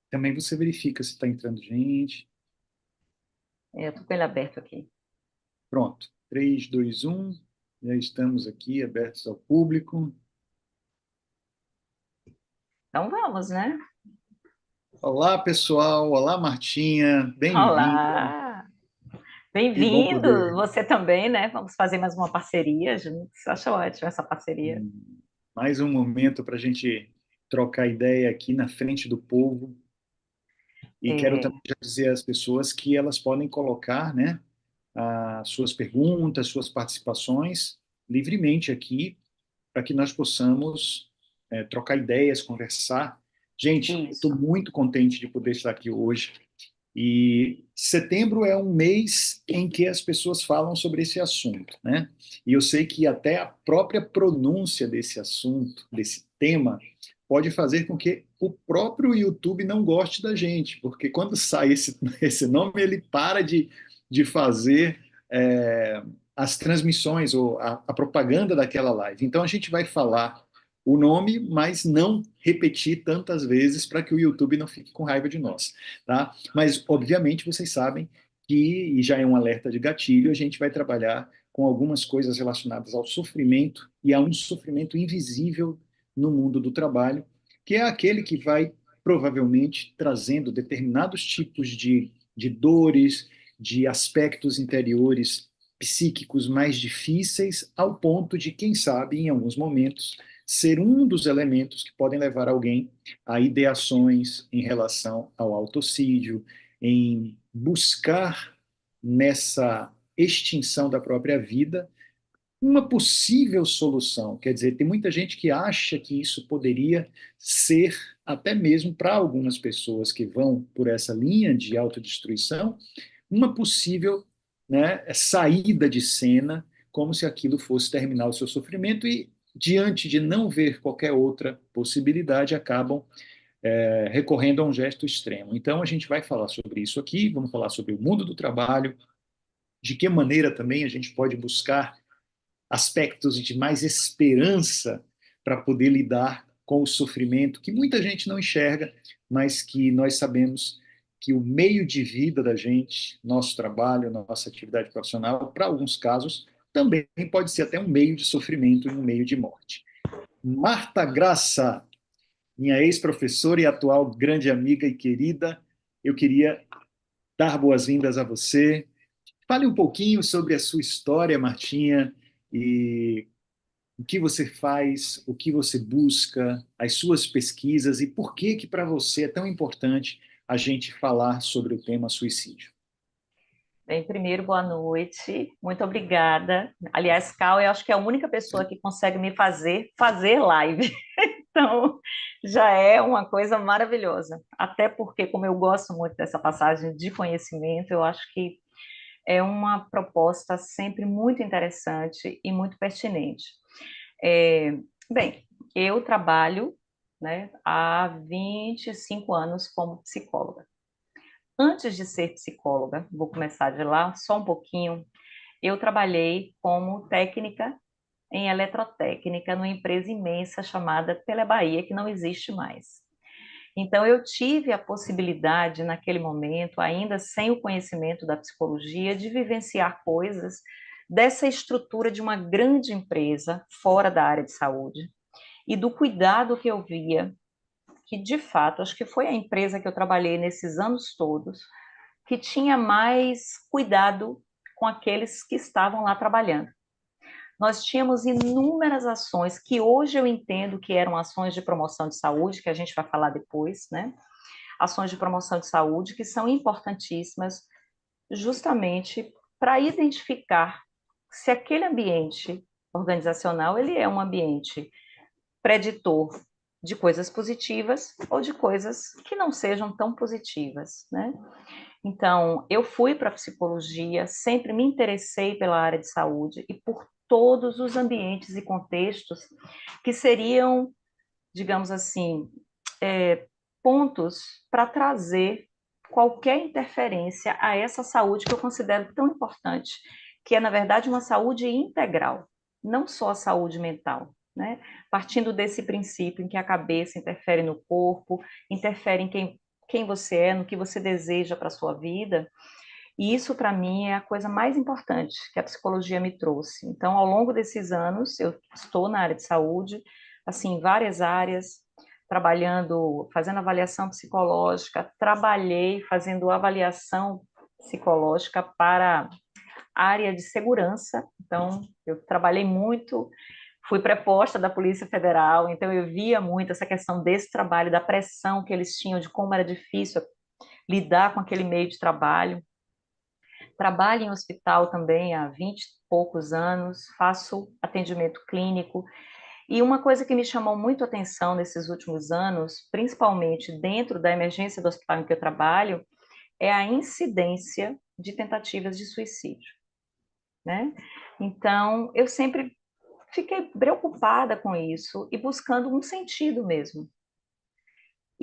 Também você verifica se está entrando gente. Eu estou com ele aberto aqui. Pronto. 3, 2, 1. Já estamos aqui abertos ao público. Então vamos, né? Olá, pessoal. Olá, Martinha. Bem-vindo. Olá! Que bom Bem-vindo! poder. Você também, né? Vamos fazer mais uma parceria juntos. Acho ótimo essa parceria. Mais um momento para a gente trocar ideia aqui na frente do povo. E quero também É, já dizer às pessoas que elas podem colocar, né, as suas perguntas, suas participações livremente aqui, para que nós possamos trocar ideias, conversar. Gente, eu estou isso. muito contente de poder estar aqui hoje. E setembro é um mês em que as pessoas falam sobre esse assunto, né? E eu sei que até a própria pronúncia desse assunto, desse tema, pode fazer com que o próprio YouTube não goste da gente, porque quando sai esse nome, ele para de fazer as transmissões ou a propaganda daquela live. Então a gente vai falar o nome, mas não repetir tantas vezes para que o YouTube não fique com raiva de nós, tá? Mas, obviamente, vocês sabem que, e já é um alerta de gatilho, a gente vai trabalhar com algumas coisas relacionadas ao sofrimento e a um sofrimento invisível no mundo do trabalho, que é aquele que vai provavelmente trazendo determinados tipos de dores, de aspectos interiores psíquicos mais difíceis, ao ponto de, quem sabe, em alguns momentos, ser um dos elementos que podem levar alguém a ideações em relação ao autocídio, em buscar nessa extinção da própria vida uma possível solução. Quer dizer, tem muita gente que acha que isso poderia ser, até mesmo para algumas pessoas que vão por essa linha de autodestruição, uma possível, né, saída de cena, como se aquilo fosse terminar o seu sofrimento e, diante de não ver qualquer outra possibilidade, acabam recorrendo a um gesto extremo. Então, a gente vai falar sobre isso aqui, vamos falar sobre o mundo do trabalho, de que maneira também a gente pode buscar aspectos de mais esperança para poder lidar com o sofrimento que muita gente não enxerga, mas que nós sabemos que o meio de vida da gente, nosso trabalho, nossa atividade profissional, para alguns casos, também pode ser até um meio de sofrimento e um meio de morte. Marta Graça, minha ex-professora e atual grande amiga e querida, eu queria dar boas-vindas a você. Fale um pouquinho sobre a sua história, Martinha, e o que você faz, o que você busca, as suas pesquisas e por que que para você é tão importante a gente falar sobre o tema suicídio. Bem, primeiro, boa noite. Muito obrigada. Aliás, Cal, eu acho que é a única pessoa que consegue me fazer live. Então, já é uma coisa maravilhosa. Até porque, como eu gosto muito dessa passagem de conhecimento, eu acho que é uma proposta sempre muito interessante e muito pertinente. É, bem, eu trabalho, né, há 25 anos como psicóloga. Antes de ser psicóloga, vou começar de lá, só um pouquinho, eu trabalhei como técnica em eletrotécnica numa empresa imensa chamada Telebahia, que não existe mais. Então, eu tive a possibilidade, naquele momento, ainda sem o conhecimento da psicologia, de vivenciar coisas dessa estrutura de uma grande empresa fora da área de saúde e do cuidado que eu via, que de fato, acho que foi a empresa que eu trabalhei nesses anos todos, que tinha mais cuidado com aqueles que estavam lá trabalhando. Nós tínhamos inúmeras ações que hoje eu entendo que eram ações de promoção de saúde, que a gente vai falar depois, né? Ações de promoção de saúde que são importantíssimas justamente para identificar se aquele ambiente organizacional ele é um ambiente preditor de coisas positivas ou de coisas que não sejam tão positivas, né? Então, eu fui para a psicologia, sempre me interessei pela área de saúde e por todos os ambientes e contextos que seriam, digamos assim, pontos para trazer qualquer interferência a essa saúde que eu considero tão importante, que é, na verdade, uma saúde integral, não só a saúde mental. né? Partindo desse princípio em que a cabeça interfere no corpo, interfere em quem você é, no que você deseja para a sua vida, e isso, para mim, é a coisa mais importante que a psicologia me trouxe. Então, ao longo desses anos, eu estou na área de saúde, assim, em várias áreas, trabalhando, fazendo avaliação psicológica, trabalhei fazendo avaliação psicológica para a área de segurança. Então, eu trabalhei muito, fui preposta da Polícia Federal, então eu via muito essa questão desse trabalho, da pressão que eles tinham, de como era difícil lidar com aquele meio de trabalho. Trabalho em hospital também há 20 e poucos anos, faço atendimento clínico. E uma coisa que me chamou muito a atenção nesses últimos anos, principalmente dentro da emergência do hospital em que eu trabalho, é a incidência de tentativas de suicídio, né? Então, eu sempre fiquei preocupada com isso e buscando um sentido mesmo.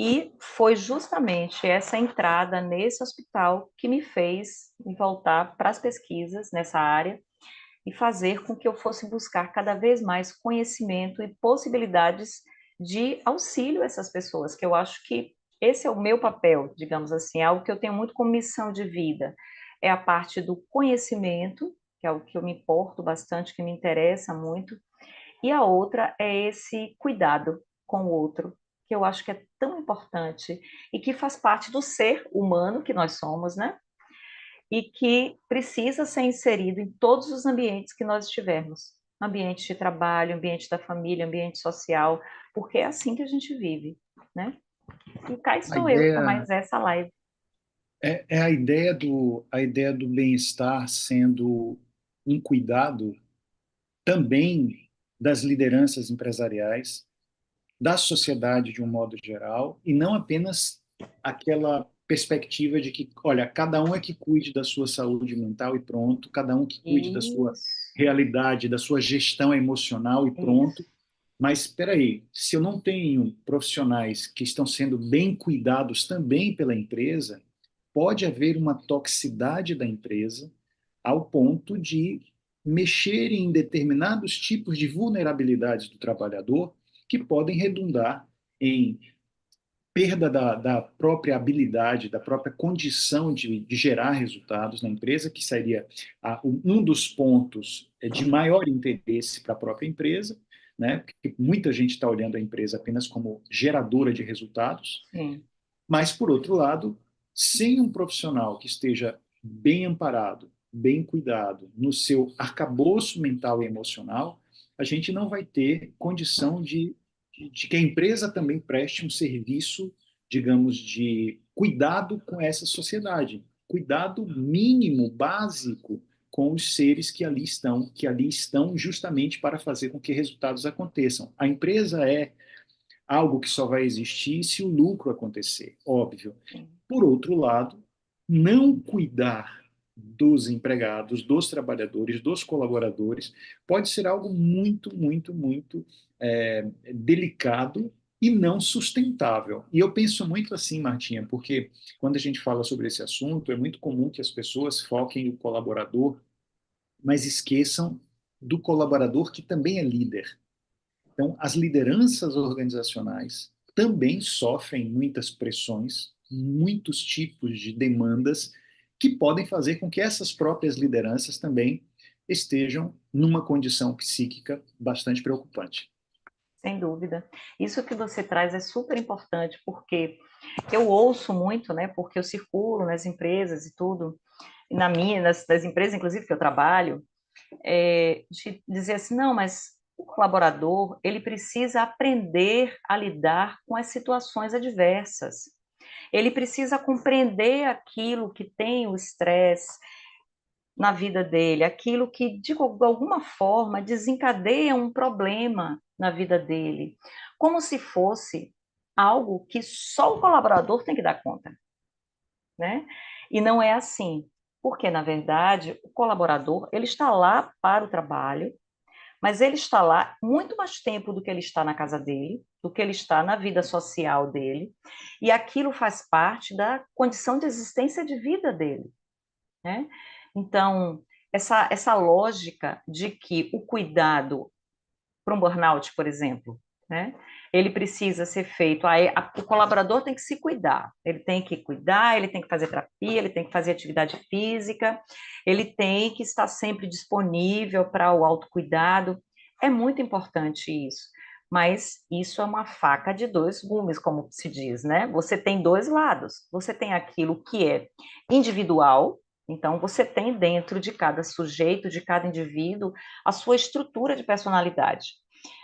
E foi justamente essa entrada nesse hospital que me fez me voltar para as pesquisas nessa área e fazer com que eu fosse buscar cada vez mais conhecimento e possibilidades de auxílio a essas pessoas, que eu acho que esse é o meu papel, digamos assim, é algo que eu tenho muito como missão de vida, é a parte do conhecimento, que é o que eu me importo bastante, que me interessa muito, e a outra é esse cuidado com o outro, que eu acho que é tão importante e que faz parte do ser humano que nós somos, né? E que precisa ser inserido em todos os ambientes que nós estivermos. Ambiente de trabalho, ambiente da família, ambiente social, porque é assim que a gente vive, né? E cá A estou eu para ideia mais essa live. é a ideia do bem-estar sendo um cuidado também das lideranças empresariais, da sociedade de um modo geral, e não apenas aquela perspectiva de que, olha, cada um é que cuide da sua saúde mental e pronto, cada um que cuide da sua Isso, realidade, da sua gestão emocional e isso. pronto. Mas espera aí, se eu não tenho profissionais que estão sendo bem cuidados também pela empresa, pode haver uma toxicidade da empresa ao ponto de mexer em determinados tipos de vulnerabilidades do trabalhador que podem redundar em perda da própria habilidade, da própria condição de gerar resultados na empresa, que seria um dos pontos de maior interesse para a própria empresa, né? Porque muita gente está olhando a empresa apenas como geradora de resultados, Sim, mas, por outro lado, sem um profissional que esteja bem amparado, bem cuidado no seu arcabouço mental e emocional, a gente não vai ter condição de que a empresa também preste um serviço, digamos, de cuidado com essa sociedade, cuidado mínimo, básico com os seres que ali estão justamente para fazer com que resultados aconteçam. A empresa é algo que só vai existir se o lucro acontecer, óbvio. sim. Por outro lado, não cuidar dos empregados, dos trabalhadores, dos colaboradores, pode ser algo muito, muito, muito delicado e não sustentável. E eu penso muito assim, Martinha, porque quando a gente fala sobre esse assunto, é muito comum que as pessoas foquem no colaborador, mas esqueçam do colaborador que também é líder. Então, as lideranças organizacionais também sofrem muitas pressões, muitos tipos de demandas que podem fazer com que essas próprias lideranças também estejam numa condição psíquica bastante preocupante. Sem dúvida. Isso que você traz é super importante, porque eu ouço muito, né? Porque eu circulo nas empresas e tudo, e nas empresas, inclusive, que eu trabalho, de dizer assim, não, mas o colaborador, ele precisa aprender a lidar com as situações adversas. Ele precisa compreender aquilo que tem o estresse na vida dele, aquilo que, de alguma forma, desencadeia um problema na vida dele, como se fosse algo que só o colaborador tem que dar conta, né? E não é assim, porque, na verdade, o colaborador, ele está lá para o trabalho, mas ele está lá muito mais tempo do que ele está na casa dele, do que ele está na vida social dele, e aquilo faz parte da condição de existência de vida dele, né? Então, essa lógica de que o cuidado para um burnout, por exemplo, né? Ele precisa ser feito, o colaborador tem que se cuidar, ele tem que cuidar, ele tem que fazer terapia, ele tem que fazer atividade física, ele tem que estar sempre disponível para o autocuidado, é muito importante isso. Mas isso é uma faca de dois gumes, como se diz, né? Você tem dois lados. Você tem aquilo que é individual, então você tem dentro de cada sujeito, de cada indivíduo, a sua estrutura de personalidade.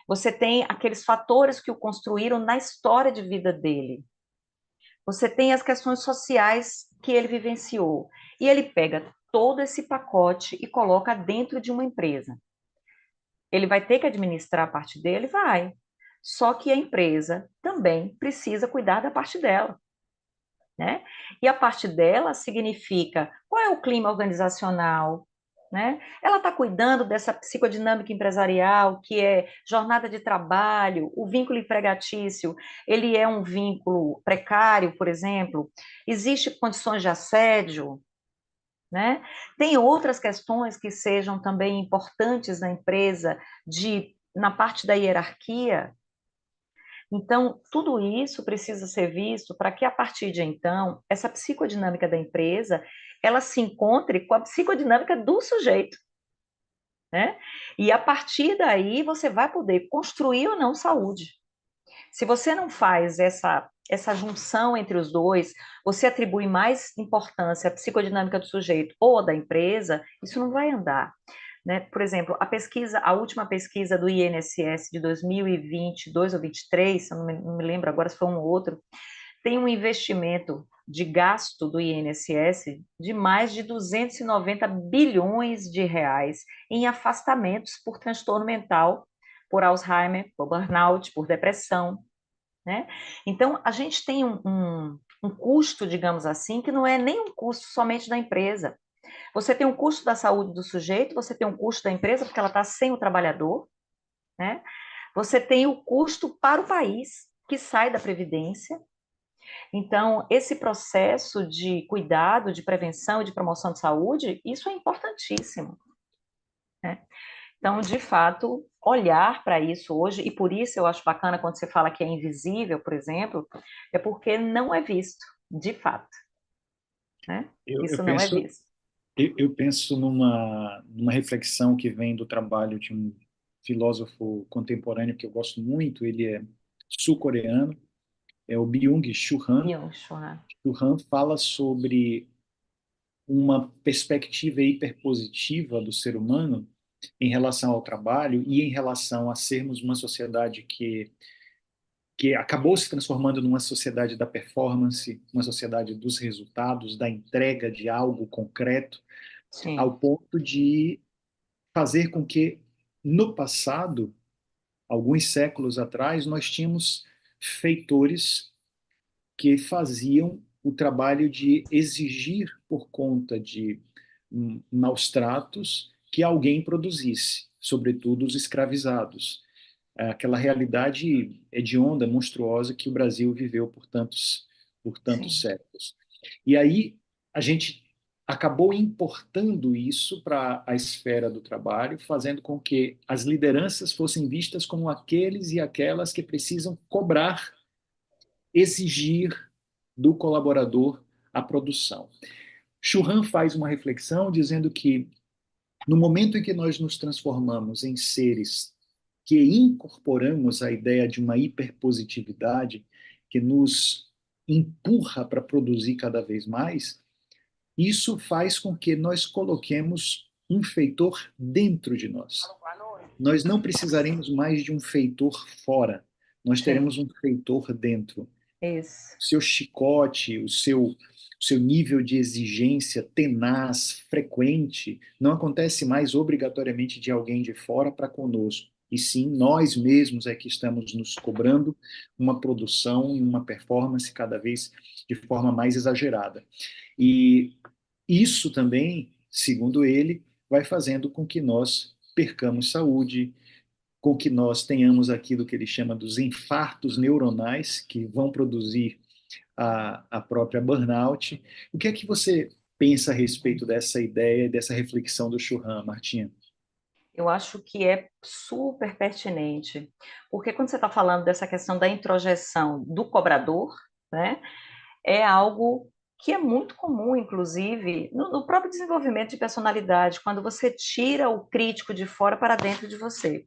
Você tem aqueles fatores que o construíram na história de vida dele. Você tem as questões sociais que ele vivenciou. E ele pega todo esse pacote e coloca dentro de uma empresa. Ele vai ter que administrar a parte dele? Vai. Só que a empresa também precisa cuidar da parte dela, né? E a parte dela significa qual é o clima organizacional, né? Ela está cuidando dessa psicodinâmica empresarial, que é jornada de trabalho, o vínculo empregatício, ele é um vínculo precário, por exemplo? Existem condições de assédio, né? Tem outras questões que sejam também importantes na empresa, na parte da hierarquia. Então, tudo isso precisa ser visto para que, a partir de então, essa psicodinâmica da empresa, ela se encontre com a psicodinâmica do sujeito, né? E, a partir daí, você vai poder construir ou não saúde. Se você não faz essa junção entre os dois, você atribui mais importância à psicodinâmica do sujeito ou da empresa, isso não vai andar. Né? Por exemplo, a última pesquisa do INSS de 2022 ou 23, eu não me lembro agora se foi um ou outro, tem um investimento de gasto do INSS de mais de 290 bilhões de reais em afastamentos por transtorno mental, por Alzheimer, por burnout, por depressão, né? Então, a gente tem um custo, digamos assim, que não é nem um custo somente da empresa. Você tem um custo da saúde do sujeito, você tem um custo da empresa, porque ela está sem o trabalhador, né? Você tem o custo para o país, que sai da Previdência. Então, esse processo de cuidado, de prevenção e de promoção de saúde, isso é importantíssimo, né? Então, de fato, olhar para isso hoje, e por isso eu acho bacana quando você fala que é invisível, por exemplo, é porque não é visto, de fato, né? Eu, eu Isso não é penso, visto. eu penso numa reflexão que vem do trabalho de um filósofo contemporâneo que eu gosto muito, ele é sul-coreano, é o Byung-Chul Han. Byung-Chul Han. Chul Han fala sobre uma perspectiva hiperpositiva do ser humano em relação ao trabalho e em relação a sermos uma sociedade que acabou se transformando numa sociedade da performance, uma sociedade dos resultados, da entrega de algo concreto, Sim, ao ponto de fazer com que, no passado, alguns séculos atrás, nós tínhamos feitores que faziam o trabalho de exigir, por conta de maus tratos, que alguém produzisse, sobretudo os escravizados. Aquela realidade hedionda, monstruosa que o Brasil viveu por tantos sim. séculos. E aí a gente acabou importando isso para a esfera do trabalho, fazendo com que as lideranças fossem vistas como aqueles e aquelas que precisam cobrar, exigir do colaborador a produção. Churran faz uma reflexão dizendo que no momento em que nós nos transformamos em seres que incorporamos a ideia de uma hiperpositividade que nos empurra para produzir cada vez mais, isso faz com que nós coloquemos um feitor dentro de nós. Nós não precisaremos mais de um feitor fora, nós Sim, teremos um feitor dentro. isso. O seu chicote, o seu nível de exigência tenaz, frequente, não acontece mais obrigatoriamente de alguém de fora para conosco. E sim, nós mesmos é que estamos nos cobrando uma produção e uma performance cada vez de forma mais exagerada. E isso também, segundo ele, vai fazendo com que nós percamos saúde, com que nós tenhamos aquilo que ele chama dos infartos neuronais, que vão produzir a própria burnout. O que é que você pensa a respeito dessa ideia, dessa reflexão do Churran, Martinha? Eu acho que é super pertinente, porque quando você está falando dessa questão da introjeção do cobrador, né, é algo que é muito comum, inclusive, no próprio desenvolvimento de personalidade, quando você tira o crítico de fora para dentro de você.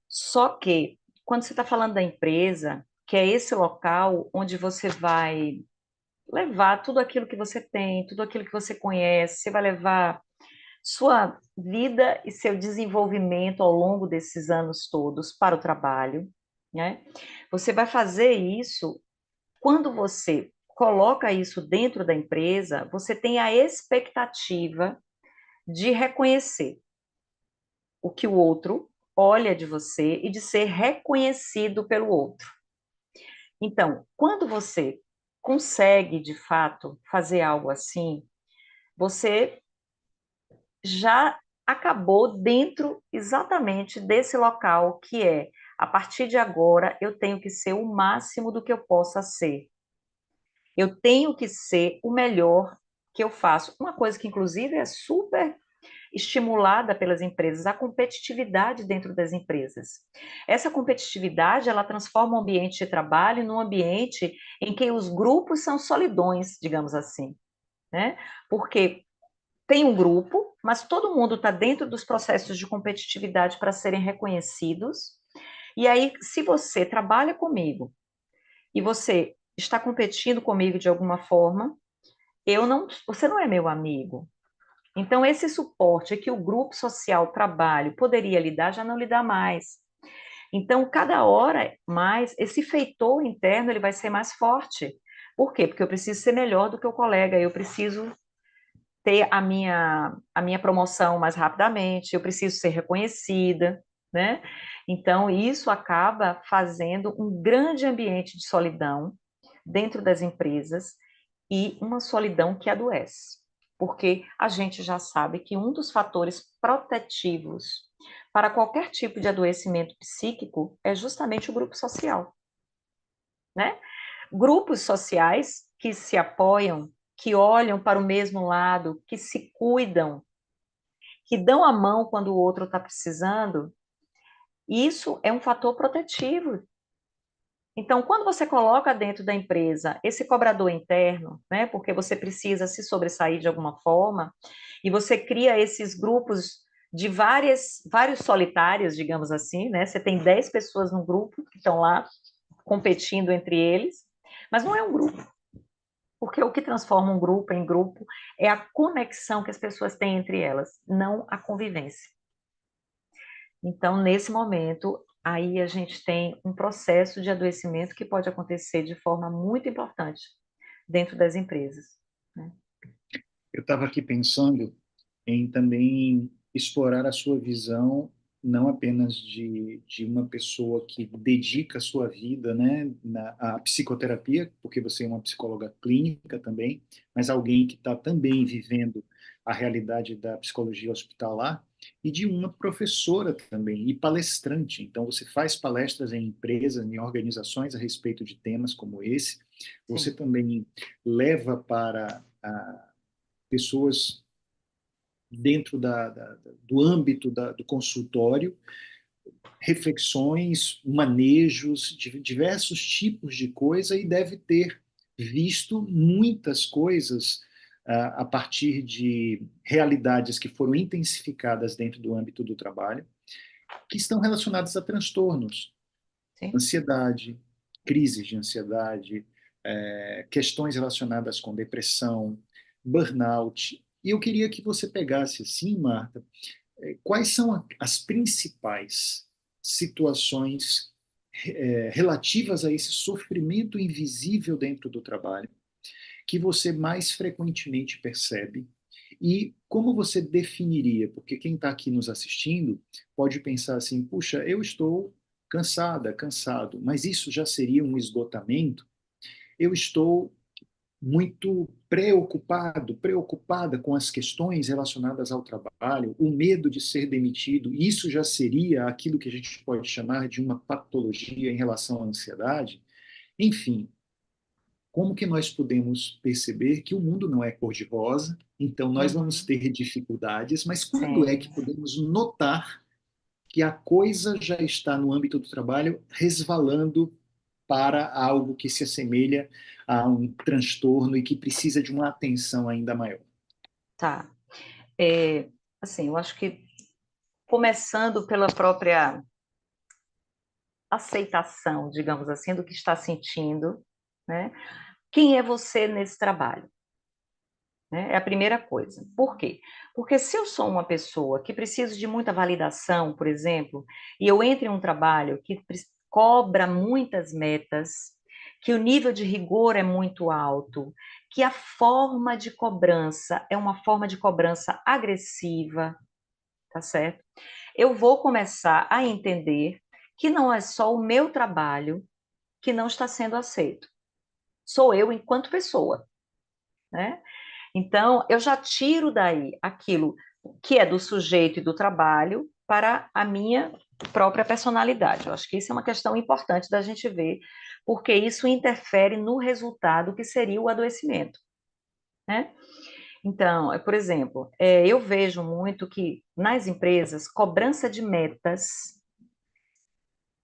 Só que, quando você está falando da empresa, que é esse local onde você vai levar tudo aquilo que você tem, tudo aquilo que você conhece, você vai levar sua vida e seu desenvolvimento ao longo desses anos todos para o trabalho, né? Você vai fazer isso quando você coloca isso dentro da empresa, você tem a expectativa de reconhecer o que o outro olha de você e de ser reconhecido pelo outro. Então, quando você consegue, de fato, fazer algo assim, você já acabou dentro exatamente desse local que é, a partir de agora, eu tenho que ser o máximo do que eu possa ser. Eu tenho que ser o melhor que eu faço. Uma coisa que, inclusive, é super estimulada pelas empresas, a competitividade dentro das empresas. Essa competitividade, ela transforma o ambiente de trabalho num ambiente em que os grupos são solidões, digamos assim, né? Porque tem um grupo, mas todo mundo está dentro dos processos de competitividade para serem reconhecidos. E aí, se você trabalha comigo e você está competindo comigo de alguma forma, você não é meu amigo. Então, esse suporte que o grupo social trabalho poderia lhe dar, já não lhe dá mais. Então, cada hora mais, esse feitor interno ele vai ser mais forte. Por quê? Porque eu preciso ser melhor do que o colega, eu preciso ter a minha promoção mais rapidamente, eu preciso ser reconhecida, né? Então, isso acaba fazendo um grande ambiente de solidão dentro das empresas e uma solidão que adoece, porque a gente já sabe que um dos fatores protetivos para qualquer tipo de adoecimento psíquico é justamente o grupo social, né? Grupos sociais que se apoiam, que olham para o mesmo lado, que se cuidam, que dão a mão quando o outro está precisando, isso é um fator protetivo. Então, quando você coloca dentro da empresa esse cobrador interno, né, porque você precisa se sobressair de alguma forma, e você cria esses grupos de vários solitários, digamos assim, né? Você tem 10 pessoas no grupo que estão lá competindo entre eles, mas não é um grupo. Porque o que transforma um grupo em grupo é a conexão que as pessoas têm entre elas, não a convivência. Então, nesse momento, aí a gente tem um processo de adoecimento que pode acontecer de forma muito importante dentro das empresas, né? Eu estava aqui pensando em também explorar a sua visão, não apenas de uma pessoa que dedica a sua vida, né, à psicoterapia, porque você é uma psicóloga clínica também, mas alguém que está também vivendo a realidade da psicologia hospitalar, e de uma professora também, e palestrante. Então, você faz palestras em empresas, em organizações a respeito de temas como esse. Você Sim, também leva para pessoas dentro do âmbito do consultório, reflexões, manejos, de diversos tipos de coisa e deve ter visto muitas coisas a partir de realidades que foram intensificadas dentro do âmbito do trabalho, que estão relacionadas a transtornos, sim. ansiedade, crises de ansiedade, questões relacionadas com depressão, burnout. E eu queria que você pegasse assim, Marta, quais são as principais situações relativas a esse sofrimento invisível dentro do trabalho que você mais frequentemente percebe e como você definiria? Porque quem está aqui nos assistindo pode pensar assim: puxa, eu estou cansada, cansado, mas isso já seria um esgotamento? Eu estou muito preocupado, preocupada com as questões relacionadas ao trabalho, o medo de ser demitido, isso já seria aquilo que a gente pode chamar de uma patologia em relação à ansiedade? Enfim, como que nós podemos perceber que o mundo não é cor-de-rosa, então nós vamos Uhum. ter dificuldades, mas quando é que Sim, podemos notar que a coisa já está no âmbito do trabalho resvalando para algo que se assemelha a um transtorno e que precisa de uma atenção ainda maior? tá. É, assim, eu acho que começando pela própria aceitação, digamos assim, do que está sentindo, né? Quem é você nesse trabalho? Né? É a primeira coisa. Por quê? Porque se eu sou uma pessoa que preciso de muita validação, por exemplo, e eu entro em um trabalho que cobra muitas metas, que o nível de rigor é muito alto, que a forma de cobrança é uma forma de cobrança agressiva, tá certo? Eu vou começar a entender que não é só o meu trabalho que não está sendo aceito. Sou eu enquanto pessoa, né? Então, eu já tiro daí aquilo que é do sujeito e do trabalho para a minha própria personalidade. Eu acho que isso é uma questão importante da gente ver, porque isso interfere no resultado que seria o adoecimento, né? Então, por exemplo, eu vejo muito que nas empresas, cobrança de metas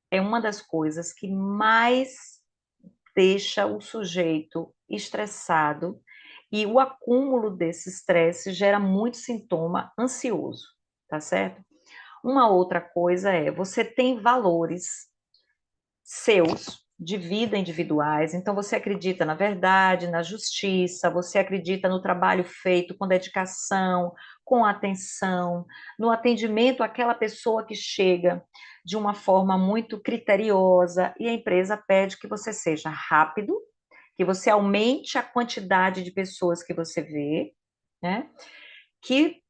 é uma das coisas que mais deixa o sujeito estressado e o acúmulo desse estresse gera muito sintoma ansioso, tá certo? Uma outra coisa é, você tem valores seus de vida individuais, então você acredita na verdade, na justiça, você acredita no trabalho feito com dedicação, com atenção, no atendimento àquela pessoa que chega de uma forma muito criteriosa e a empresa pede que você seja rápido, que você aumente a quantidade de pessoas que você vê, né? Que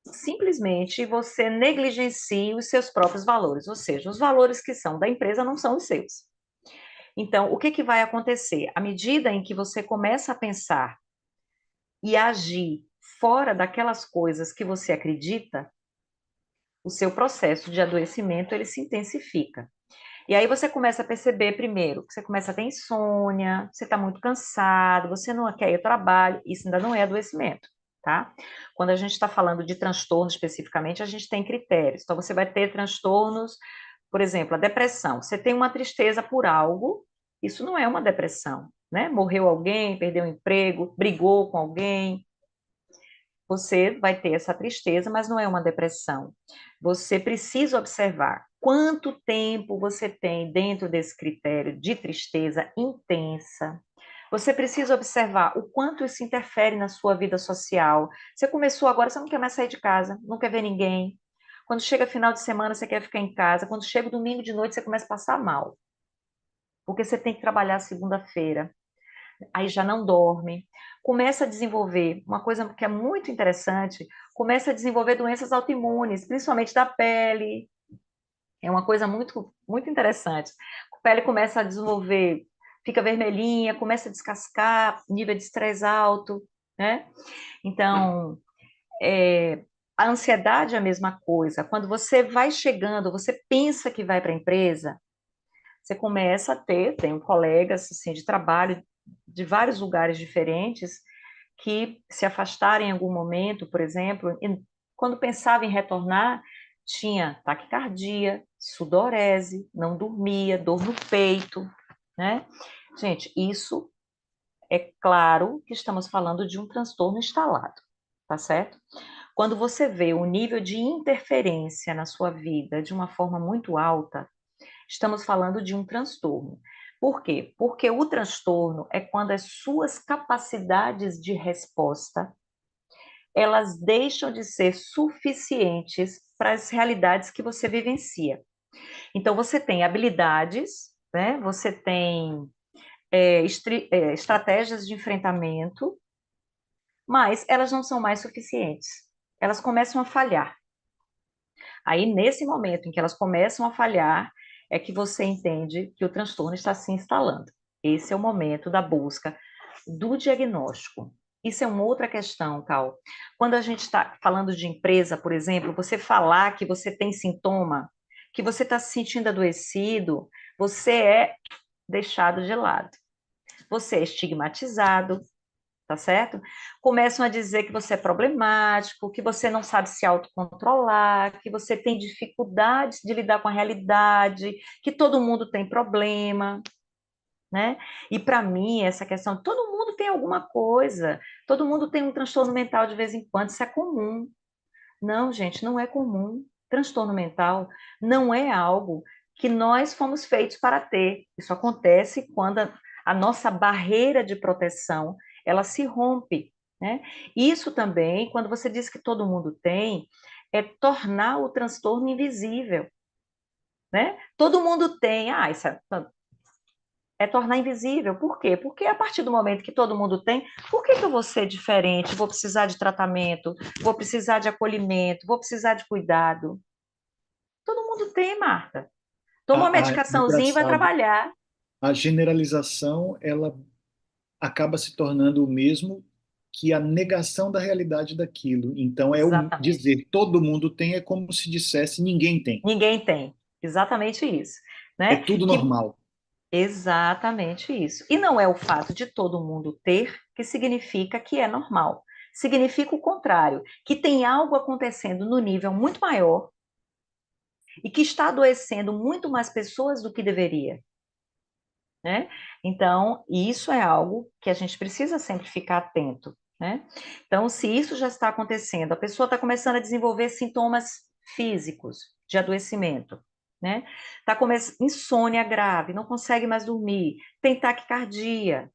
simplesmente você negligencie os seus próprios valores, ou seja, os valores que são da empresa não são os seus. Então, o que que vai acontecer? À medida em que você começa a pensar e agir fora daquelas coisas que você acredita, o seu processo de adoecimento ele se intensifica. E aí você começa a perceber primeiro que você começa a ter insônia, você está muito cansado, você não quer ir ao trabalho, isso ainda não é adoecimento, tá? Quando a gente está falando de transtorno especificamente, a gente tem critérios. Então você vai ter transtornos, por exemplo, a depressão. Você tem uma tristeza por algo, isso não é uma depressão, né? Morreu alguém, perdeu o emprego, brigou com alguém, você vai ter essa tristeza, mas não é uma depressão. Você precisa observar quanto tempo você tem dentro desse critério de tristeza intensa. Você precisa observar o quanto isso interfere na sua vida social. Você começou agora, você não quer mais sair de casa, não quer ver ninguém. Quando chega final de semana, você quer ficar em casa. Quando chega o domingo de noite, você começa a passar mal, porque você tem que trabalhar segunda-feira, aí já não dorme, começa a desenvolver uma coisa que é muito interessante, começa a desenvolver doenças autoimunes, principalmente da pele. É uma coisa muito, muito interessante. A pele começa a desenvolver, fica vermelhinha, começa a descascar, nível de estresse alto, né? Então, a ansiedade é a mesma coisa. Quando você vai chegando, você pensa que vai para a empresa, você começa a ter, tenho colegas assim, de trabalho de vários lugares diferentes que se afastaram em algum momento, por exemplo, e quando pensava em retornar, tinha taquicardia, sudorese, não dormia, dor no peito, né? Gente, isso é claro que estamos falando de um transtorno instalado, tá certo? Quando você vê o nível de interferência na sua vida de uma forma muito alta, estamos falando de um transtorno. Por quê? Porque o transtorno é quando as suas capacidades de resposta, elas deixam de ser suficientes para as realidades que você vivencia. Então, você tem habilidades, né? Você tem estratégias de enfrentamento, mas elas não são mais suficientes. Elas começam a falhar. Aí, nesse momento em que elas começam a falhar, é que você entende que o transtorno está se instalando. Esse é o momento da busca do diagnóstico. Isso é uma outra questão, Cal. Quando a gente está falando de empresa, por exemplo, você falar que você tem sintoma, que você está se sentindo adoecido, você é deixado de lado. você é estigmatizado, tá certo? Começam a dizer que você é problemático, que você não sabe se autocontrolar, que você tem dificuldades de lidar com a realidade, que todo mundo tem problema, né? E para mim, essa questão, todo mundo tem alguma coisa, todo mundo tem um transtorno mental de vez em quando, isso é comum. Não, gente, não é comum. Transtorno mental não é algo que nós fomos feitos para ter. Isso acontece quando a nossa barreira de proteção, ela se rompe, né? Isso também, quando você diz que todo mundo tem, é tornar o transtorno invisível, né? Todo mundo tem, isso é tornar invisível. Por quê? Porque a partir do momento que todo mundo tem, por que que eu vou ser diferente? Vou precisar de tratamento, vou precisar de acolhimento, vou precisar de cuidado. Todo mundo tem, Marta. Toma uma medicaçãozinha e vai Engraçado, trabalhar. a generalização, ela acaba se tornando o mesmo que a negação da realidade daquilo. Então, é o Exatamente. dizer todo mundo tem, é como se dissesse ninguém tem. Ninguém tem. Exatamente isso, É né? tudo Que normal. exatamente isso. E não é o fato de todo mundo ter que significa que é normal. Significa o contrário, que tem algo acontecendo no nível muito maior e que está adoecendo muito mais pessoas do que deveria, né? Então, isso é algo que a gente precisa sempre ficar atento, né? Então, se isso já está acontecendo, a pessoa está começando a desenvolver sintomas físicos de adoecimento, né? Está começando insônia grave, não consegue mais dormir, tem taquicardia,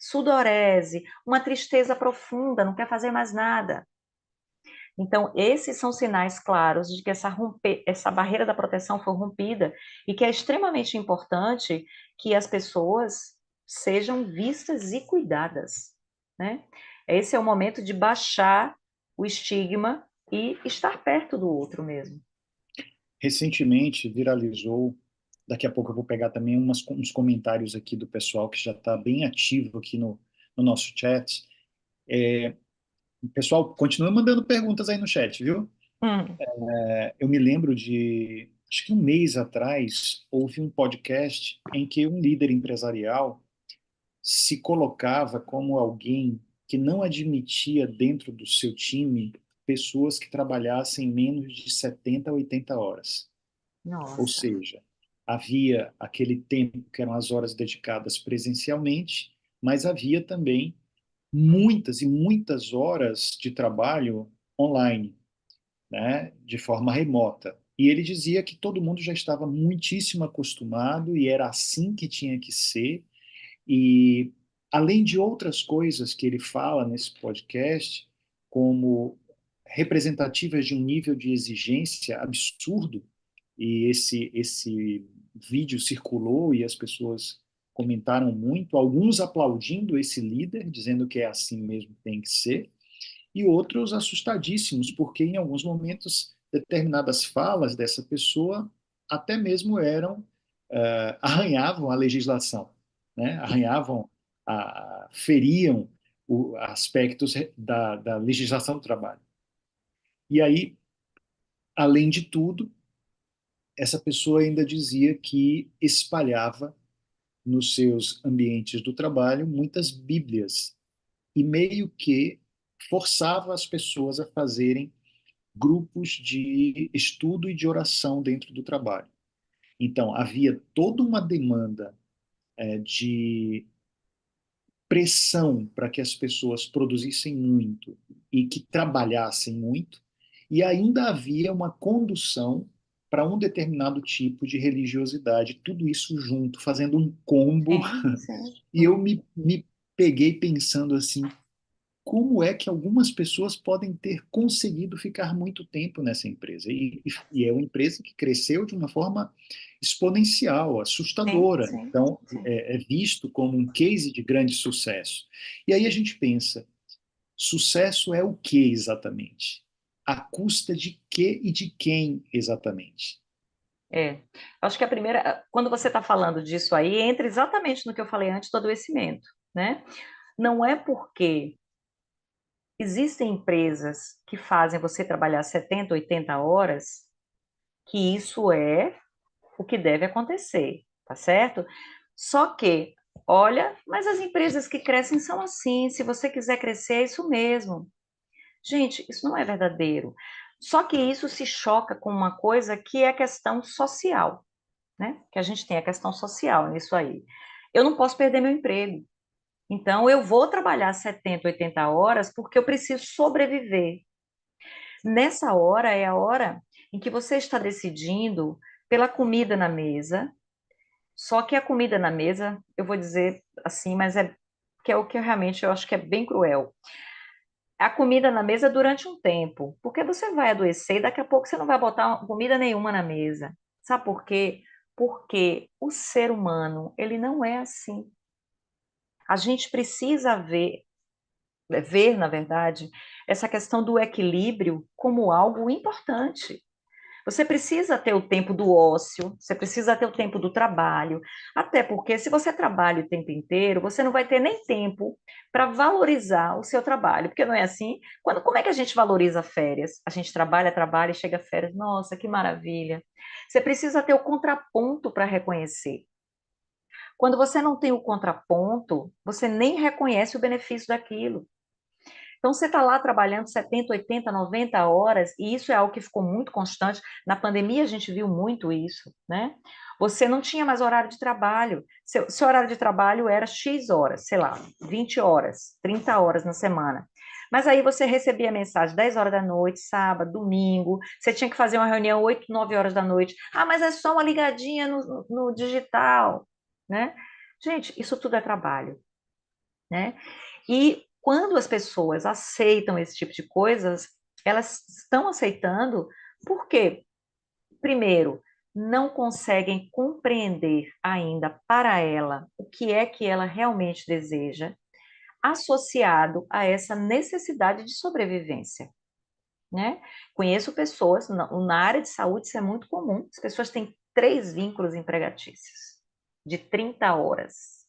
sudorese, uma tristeza profunda, não quer fazer mais nada. Então, esses são sinais claros de que essa barreira da proteção foi rompida e que é extremamente importante que as pessoas sejam vistas e cuidadas, né? Esse é o momento de baixar o estigma e estar perto do outro mesmo. Recentemente viralizou, daqui a pouco eu vou pegar também uns comentários aqui do pessoal que já está bem ativo aqui no nosso chat. O pessoal continua mandando perguntas aí no chat, viu? Hum, Eu me lembro de, acho que um mês atrás, houve um podcast em que um líder empresarial se colocava como alguém que não admitia dentro do seu time pessoas que trabalhassem menos de 70 a 80 horas. Ou nossa, seja, havia aquele tempo que eram as horas dedicadas presencialmente, mas havia também muitas e muitas horas de trabalho online, né, de forma remota. E ele dizia que todo mundo já estava muitíssimo acostumado e era assim que tinha que ser. E além de outras coisas que ele fala nesse podcast, como representativas de um nível de exigência absurdo, e esse vídeo circulou e as pessoas comentaram muito, alguns aplaudindo esse líder, dizendo que é assim mesmo que tem que ser, e outros assustadíssimos, porque em alguns momentos determinadas falas dessa pessoa até mesmo eram arranhavam a legislação, né? Arranhavam, feriam aspectos da legislação do trabalho. E aí, além de tudo, essa pessoa ainda dizia que espalhava nos seus ambientes do trabalho muitas bíblias e meio que forçava as pessoas a fazerem grupos de estudo e de oração dentro do trabalho. Então, havia toda uma demanda de pressão para que as pessoas produzissem muito e que trabalhassem muito, e ainda havia uma condução para um determinado tipo de religiosidade, tudo isso junto, fazendo um combo. sim, sim. E eu me peguei pensando assim, como é que algumas pessoas podem ter conseguido ficar muito tempo nessa empresa? E é uma empresa que cresceu de uma forma exponencial, Sim, assustadora. sim, Então, sim. é visto como um case de grande sucesso. E aí a gente pensa, sucesso é o que exatamente? À custa de quê e de quem exatamente? É. Acho que a primeira, quando você está falando disso aí, entra exatamente no que eu falei antes do adoecimento, né? Não é porque existem empresas que fazem você trabalhar 70, 80 horas que isso é o que deve acontecer, tá certo? Só que Olha, mas as empresas que crescem são assim. Se você quiser crescer, é isso mesmo. Gente, isso não é verdadeiro. Só que isso se choca com uma coisa que é a questão social, né? Que a gente tem a questão social nisso aí. Eu não posso perder meu emprego. Então, eu vou trabalhar 70, 80 horas porque eu preciso sobreviver. Nessa hora é a hora em que você está decidindo pela comida na mesa. Só que a comida na mesa, eu vou dizer assim, mas é que é o que eu realmente eu acho que é bem cruel. A comida na mesa durante um tempo, porque você vai adoecer e daqui a pouco você não vai botar comida nenhuma na mesa. Sabe por quê? Porque o ser humano, ele não é assim. A gente precisa ver, na verdade, essa questão do equilíbrio como algo importante. Você precisa ter o tempo do ócio, você precisa ter o tempo do trabalho, até porque se você trabalha o tempo inteiro, você não vai ter nem tempo para valorizar o seu trabalho, porque não é assim? Como é que a gente valoriza férias? A gente trabalha, trabalha e chega a férias, nossa, que maravilha. Você precisa ter o contraponto para reconhecer. Quando você não tem o contraponto, você nem reconhece o benefício daquilo. Então, você está lá trabalhando 70, 80, 90 horas, e isso é algo que ficou muito constante. Na pandemia, a gente viu muito isso, né? Você não tinha mais horário de trabalho. Seu horário de trabalho era X horas, sei lá, 20 horas, 30 horas na semana. Mas aí você recebia mensagem 10 horas da noite, sábado, domingo, você tinha que fazer uma reunião 8, 9 horas da noite. Ah, mas é só uma ligadinha no digital, né? Gente, isso tudo é trabalho, né? E quando as pessoas aceitam esse tipo de coisas, elas estão aceitando porque, primeiro, não conseguem compreender ainda para ela o que ela realmente deseja, associado a essa necessidade de sobrevivência, né? Conheço pessoas, na área de saúde isso é muito comum, as pessoas têm 3 vínculos empregatícios de 30 horas.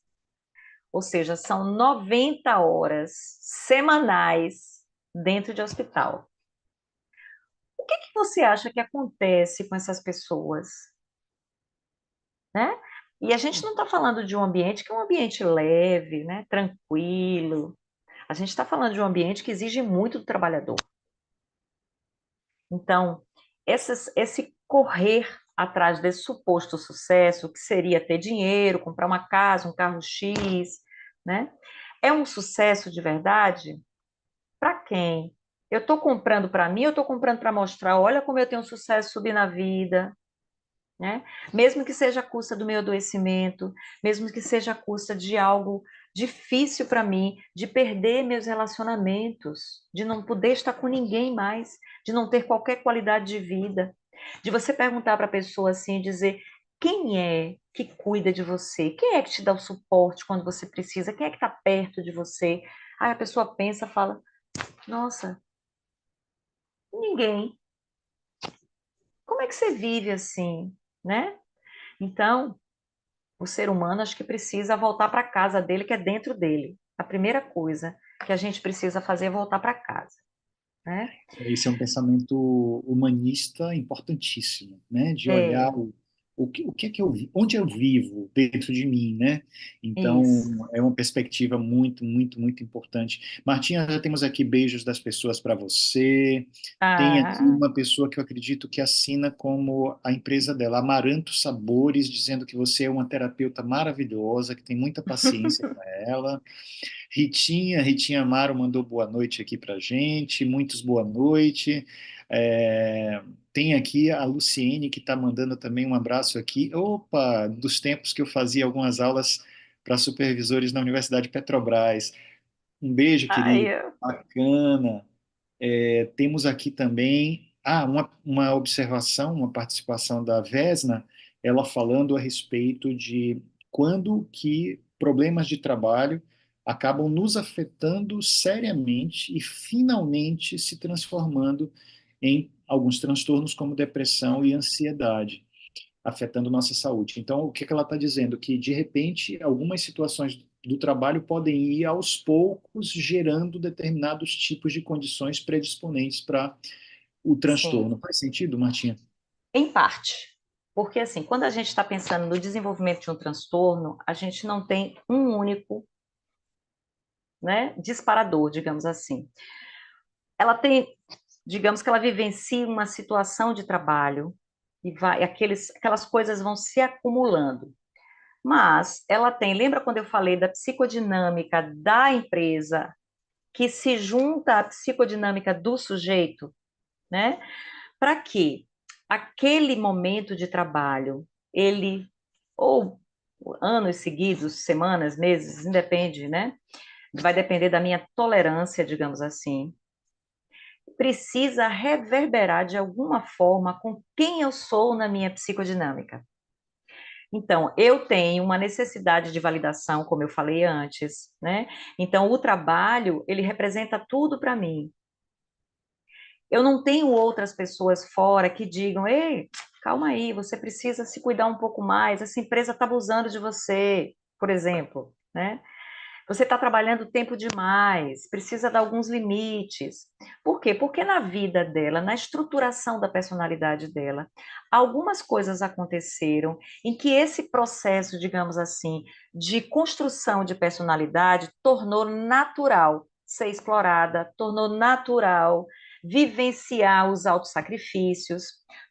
Ou seja, são 90 horas semanais dentro de hospital. O que você acha que acontece com essas pessoas, né? E a gente não está falando de um ambiente que é um ambiente leve, né? Tranquilo. A gente está falando de um ambiente que exige muito do trabalhador. Então, esse correr atrás desse suposto sucesso, que seria ter dinheiro, comprar uma casa, um carro X, né? É um sucesso de verdade? Para quem? Eu estou comprando para mim, eu estou comprando para mostrar, olha como eu tenho sucesso subir na vida, né? Mesmo que seja à custa do meu adoecimento, mesmo que seja à custa de algo difícil para mim, de perder meus relacionamentos, de não poder estar com ninguém mais, de não ter qualquer qualidade de vida, de você perguntar para a pessoa assim, dizer quem é que cuida de você, quem é que te dá o suporte quando você precisa, quem é que está perto de você. Aí a pessoa pensa, fala, nossa, ninguém. Como é que você vive assim, né? Então, o ser humano acho que precisa voltar para a casa dele, que é dentro dele. A primeira coisa que a gente precisa fazer é voltar para casa, né? Esse é um pensamento humanista importantíssimo, né? De olhar É, o que é que onde eu vivo dentro de mim, né? isso. Então, é uma perspectiva muito, muito, muito importante. Martinha, já temos aqui beijos das pessoas para você. Tem aqui Ah, uma pessoa que eu acredito que assina como a empresa dela, Amaranto Sabores, dizendo que você é uma terapeuta maravilhosa, que tem muita paciência com ela. Ritinha Amaro mandou boa noite aqui para gente, muitos boa noite. É, tem aqui a Luciene que está mandando também um abraço aqui. Opa, dos tempos que eu fazia algumas aulas para supervisores na Universidade Petrobras. Um beijo, ai, querido. Bacana. Temos aqui também uma observação, uma participação da Vesna, ela falando a respeito de quando que problemas de trabalho acabam nos afetando seriamente e finalmente se transformando em alguns transtornos como depressão e ansiedade, afetando nossa saúde. Então, o que que ela está dizendo? Que, de repente, algumas situações do trabalho podem ir aos poucos gerando determinados tipos de condições predisponentes para o sim, transtorno. Faz sentido, Martinha? em parte. Porque, assim, quando a gente está pensando no desenvolvimento de um transtorno, a gente não tem um único, né, disparador, digamos assim. Ela tem, digamos que ela vivencia uma situação de trabalho e vai, aquelas coisas vão se acumulando. Mas ela tem, lembra quando eu falei da psicodinâmica da empresa que se junta à psicodinâmica do sujeito, né? Para que aquele momento de trabalho, ele, ou anos seguidos, semanas, meses, independe, né? Vai depender da minha tolerância, digamos assim, precisa reverberar de alguma forma com quem eu sou na minha psicodinâmica. Então, eu tenho uma necessidade de validação, como eu falei antes, né? Então, o trabalho, ele representa tudo para mim. Eu não tenho outras pessoas fora que digam, ei, calma aí, você precisa se cuidar um pouco mais, essa empresa está abusando de você, por exemplo, né? Você está trabalhando tempo demais, precisa dar alguns limites. Por quê? Porque na vida dela, na estruturação da personalidade dela, algumas coisas aconteceram em que esse processo, digamos assim, de construção de personalidade tornou natural ser explorada, tornou natural vivenciar os autossacrifícios,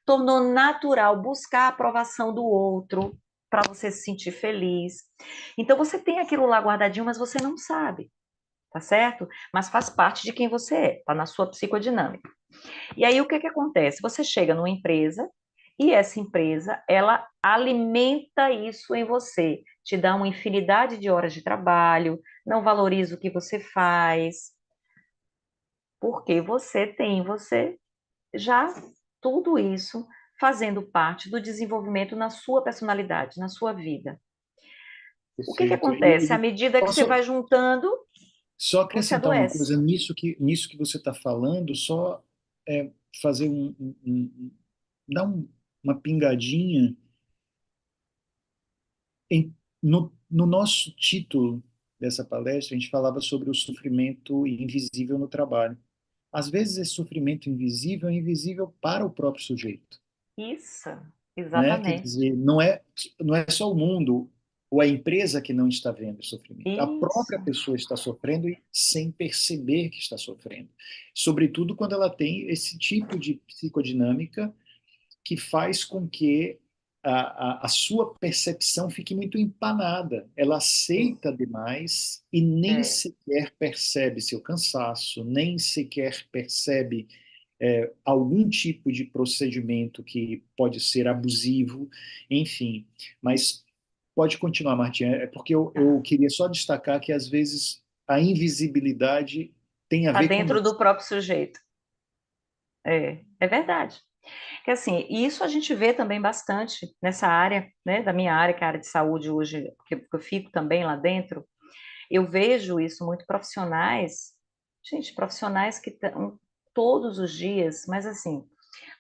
tornou natural buscar a aprovação do outro para você se sentir feliz. Então você tem aquilo lá guardadinho, mas você não sabe, tá certo? Mas faz parte de quem você é, tá na sua psicodinâmica. E aí o que que acontece? Você chega numa empresa e essa empresa, ela alimenta isso em você, te dá uma infinidade de horas de trabalho, não valoriza o que você faz, porque você tem você já tudo isso fazendo parte do desenvolvimento na sua personalidade, na sua vida. O que que Perfeito. acontece? À medida que você vai Posso juntando, só você acrescentar uma adoece. coisa nisso que você está falando, só fazer dar uma pingadinha no nosso título dessa palestra, a gente falava sobre o sofrimento invisível no trabalho. Às vezes, esse sofrimento invisível é invisível para o próprio sujeito, Isso, né? Quer exatamente. dizer, não é só o mundo ou a empresa que não está vendo o sofrimento. A própria Isso. pessoa está sofrendo e sem perceber que está sofrendo. Sobretudo quando ela tem esse tipo de psicodinâmica que faz com que a sua percepção fique muito empanada. Ela Sim. aceita demais e nem É. sequer percebe seu cansaço, nem sequer percebe algum tipo de procedimento que pode ser abusivo, enfim. Mas pode continuar, Martinha, é porque eu Tá. queria só destacar que às vezes a invisibilidade tem a Tá ver com dentro nós. do próprio sujeito. É verdade. Que assim, e isso a gente vê também bastante nessa área, né, da minha área, que é a área de saúde hoje, que eu fico também lá dentro. Eu vejo isso muito profissionais, gente, profissionais que estão todos os dias, mas assim,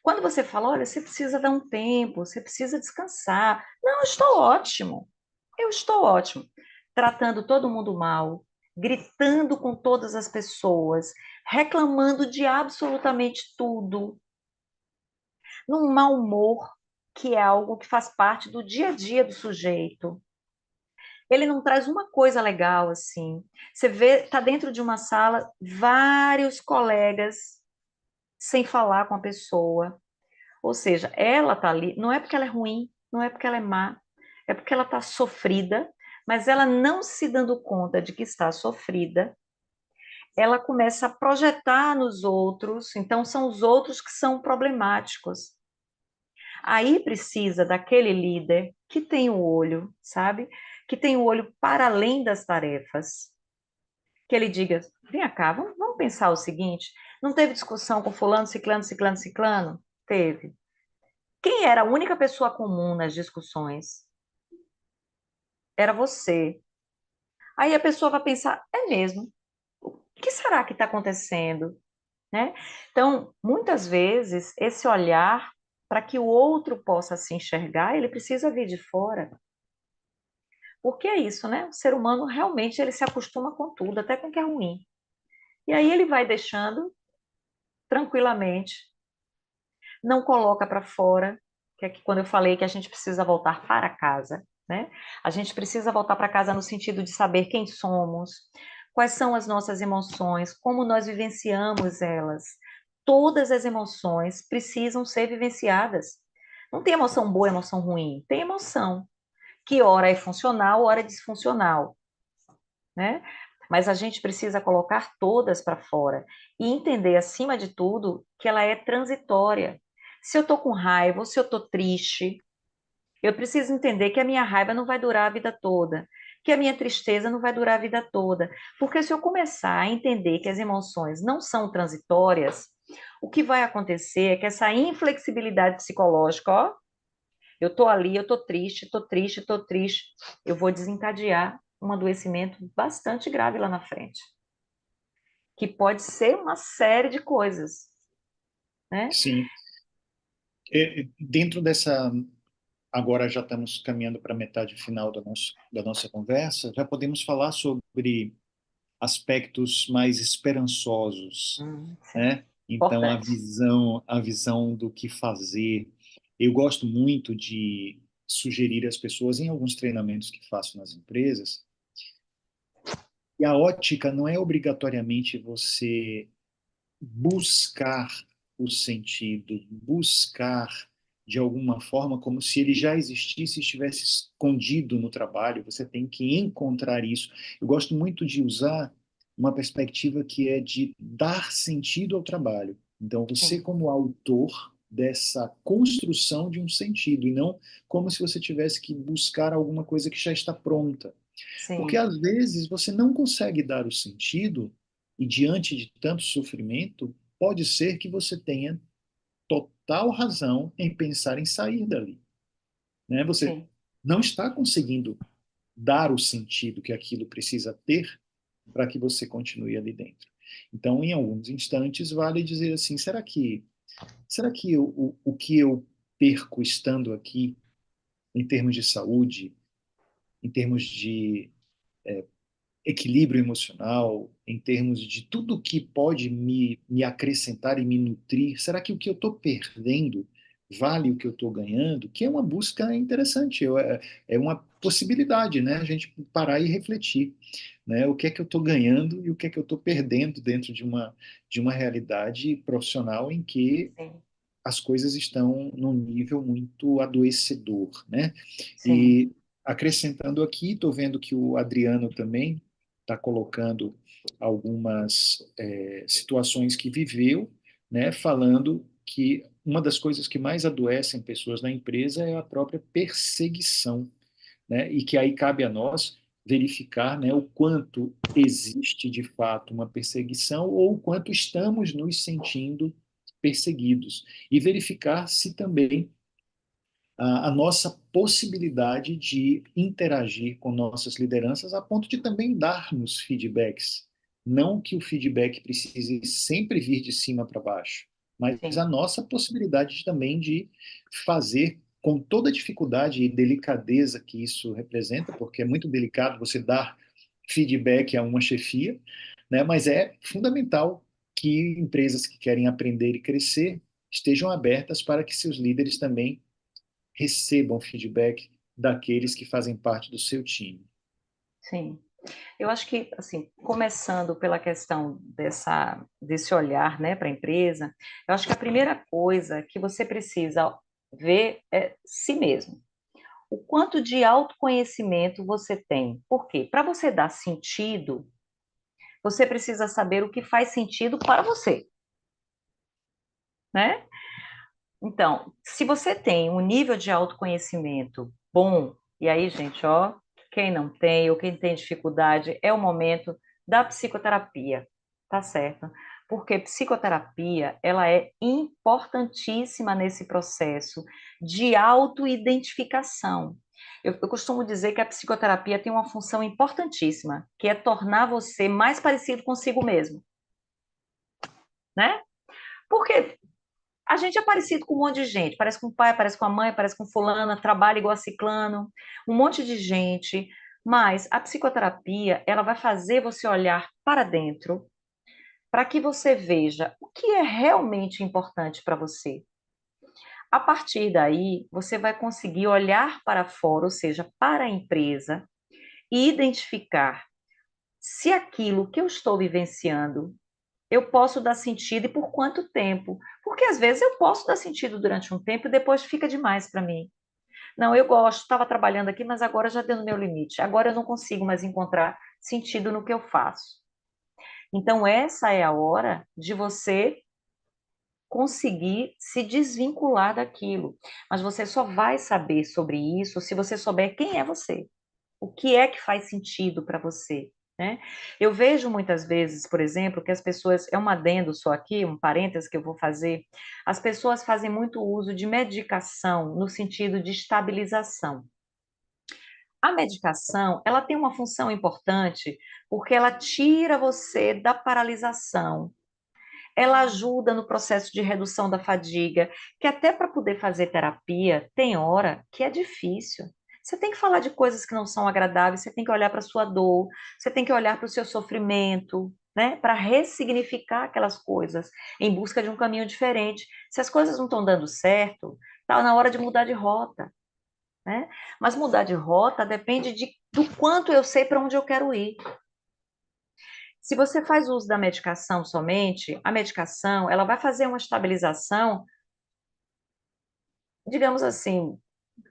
quando você fala, olha, você precisa dar um tempo, você precisa descansar. Não, eu estou ótimo. Eu estou ótimo. Tratando todo mundo mal, gritando com todas as pessoas, reclamando de absolutamente tudo, num mau humor, que é algo que faz parte do dia a dia do sujeito. Ele não traz uma coisa legal assim. Você vê, tá dentro de uma sala, vários colegas sem falar com a pessoa. Ou seja, ela tá ali, não é porque ela é ruim, não é porque ela é má, é porque ela está sofrida, mas ela não se dando conta de que está sofrida, ela começa a projetar nos outros, então são os outros que são problemáticos. Aí precisa daquele líder que tem o olho, sabe? Que tem o olho para além das tarefas. Que ele diga: vem cá, vamos pensar o seguinte: não teve discussão com fulano, ciclano, ciclano, ciclano? Teve. Quem era a única pessoa comum nas discussões? Era você. Aí a pessoa vai pensar: é mesmo? O que será que está acontecendo? Né? Então, muitas vezes, esse olhar para que o outro possa se enxergar, ele precisa vir de fora. Porque é isso, né? O ser humano realmente ele se acostuma com tudo, até com o que é ruim. E aí ele vai deixando tranquilamente, não coloca para fora. que é que quando eu falei que a gente precisa voltar para casa, né? A gente precisa voltar para casa no sentido de saber quem somos, quais são as nossas emoções, como nós vivenciamos elas. Todas as emoções precisam ser vivenciadas. Não tem emoção boa, emoção ruim. Tem emoção que ora é funcional, ora é disfuncional, né? Mas a gente precisa colocar todas para fora e entender, acima de tudo, que ela é transitória. Se eu estou com raiva, ou se eu estou triste, eu preciso entender que a minha raiva não vai durar a vida toda, que a minha tristeza não vai durar a vida toda. Porque se eu começar a entender que as emoções não são transitórias, o que vai acontecer é que essa inflexibilidade psicológica, ó, eu estou ali, eu estou triste, estou triste, estou triste, eu vou desencadear um adoecimento bastante grave lá na frente, que pode ser uma série de coisas, né? Sim. Dentro dessa, agora já estamos caminhando para a metade final da nossa conversa, já podemos falar sobre aspectos mais esperançosos, Sim, né? Então, importante. a visão do que fazer. Eu gosto muito de sugerir às pessoas, em alguns treinamentos que faço nas empresas, e a ótica não é obrigatoriamente você buscar o sentido, buscar de alguma forma como se ele já existisse e estivesse escondido no trabalho. Você tem que encontrar isso. Eu gosto muito de usar uma perspectiva que é de dar sentido ao trabalho. Então, você Sim, como autor dessa construção de um sentido e não como se você tivesse que buscar alguma coisa que já está pronta. Porque sim, às vezes você não consegue dar o sentido, e diante de tanto sofrimento, pode ser que você tenha total razão em pensar em sair dali, né? Você sim, não está conseguindo dar o sentido que aquilo precisa ter para que você continue ali dentro. Então, em alguns instantes, vale dizer assim: será que o que eu perco estando aqui, em termos de saúde, em termos de equilíbrio emocional, em termos de tudo que pode me acrescentar e me nutrir? Será que o que eu estou perdendo vale o que eu estou ganhando? Que é uma busca interessante, é uma possibilidade, né? A gente parar e refletir, né? O que é que eu estou ganhando e o que é que eu estou perdendo dentro de uma realidade profissional em que sim, as coisas estão num nível muito adoecedor, né? sim, E acrescentando aqui, estou vendo que o Adriano também está colocando algumas situações que viveu, né? Falando que uma das coisas que mais adoecem pessoas na empresa é a própria perseguição, né? E que aí cabe a nós verificar, né, o quanto existe de fato uma perseguição ou o quanto estamos nos sentindo perseguidos e verificar se também a nossa possibilidade de interagir com nossas lideranças a ponto de também darmos feedbacks. Não que o feedback precise sempre vir de cima para baixo, mas a sim, nossa possibilidade também de fazer com toda a dificuldade e delicadeza que isso representa, porque é muito delicado você dar feedback a uma chefia, né? Mas é fundamental que empresas que querem aprender e crescer estejam abertas para que seus líderes também recebam feedback daqueles que fazem parte do seu time. sim. Eu acho que, assim, começando pela questão desse olhar, né, para a empresa, eu acho que a primeira coisa que você precisa ver é si mesmo. O quanto de autoconhecimento você tem. Por quê? Para você dar sentido, você precisa saber o que faz sentido para você, né? Então, se você tem um nível de autoconhecimento bom, e aí, gente, ó, quem não tem ou quem tem dificuldade, é o momento da psicoterapia, tá certo? Porque psicoterapia, ela é importantíssima nesse processo de autoidentificação. Eu costumo dizer que a psicoterapia tem uma função importantíssima, que é tornar você mais parecido consigo mesmo, né? Porque a gente é parecido com um monte de gente, parece com o pai, parece com a mãe, parece com fulana, trabalha igual a ciclano, um monte de gente, mas a psicoterapia, ela vai fazer você olhar para dentro, para que você veja o que é realmente importante para você. A partir daí, você vai conseguir olhar para fora, ou seja, para a empresa, e identificar se aquilo que eu estou vivenciando eu posso dar sentido e por quanto tempo. Porque às vezes eu posso dar sentido durante um tempo e depois fica demais para mim. Não, eu gosto, estava trabalhando aqui, mas agora já deu no meu limite. Agora eu não consigo mais encontrar sentido no que eu faço. Então, essa é a hora de você conseguir se desvincular daquilo. Mas você só vai saber sobre isso se você souber quem é você. O que é que faz sentido para você, né? Eu vejo muitas vezes, por exemplo, que as pessoas, é um adendo só aqui, um parênteses que eu vou fazer, as pessoas fazem muito uso de medicação no sentido de estabilização. A medicação, ela tem uma função importante porque ela tira você da paralisação, ela ajuda no processo de redução da fadiga, que até para poder fazer terapia, tem hora que é difícil. Você tem que falar de coisas que não são agradáveis, você tem que olhar para a sua dor, você tem que olhar para o seu sofrimento, né? Para ressignificar aquelas coisas em busca de um caminho diferente. Se as coisas não estão dando certo, está na hora de mudar de rota, né? Mas mudar de rota depende do quanto eu sei para onde eu quero ir. Se você faz uso da medicação somente, a medicação, ela vai fazer uma estabilização, digamos assim,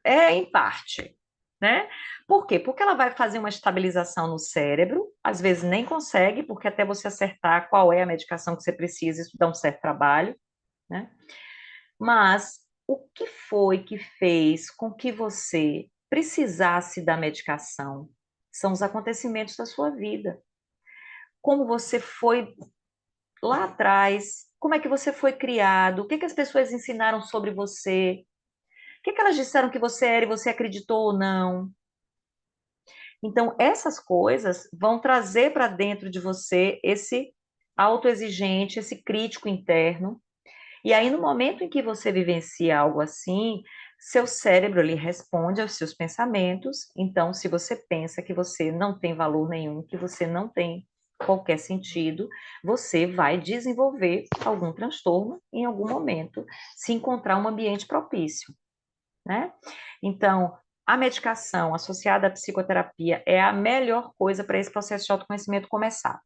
em parte, né? Por quê? Porque ela vai fazer uma estabilização no cérebro, às vezes nem consegue, porque até você acertar qual é a medicação que você precisa, isso dá um certo trabalho, né? Mas o que foi que fez com que você precisasse da medicação? São os acontecimentos da sua vida. Como você foi lá atrás, como é que você foi criado, o que que as pessoas ensinaram sobre você, o que que elas disseram que você era e você acreditou ou não. Então, essas coisas vão trazer para dentro de você esse autoexigente, esse crítico interno. E aí, no momento em que você vivencia algo assim, seu cérebro lhe responde aos seus pensamentos. Então, se você pensa que você não tem valor nenhum, que você não tem qualquer sentido, você vai desenvolver algum transtorno em algum momento, se encontrar um ambiente propício, né? Então, a medicação associada à psicoterapia é a melhor coisa para esse processo de autoconhecimento começar,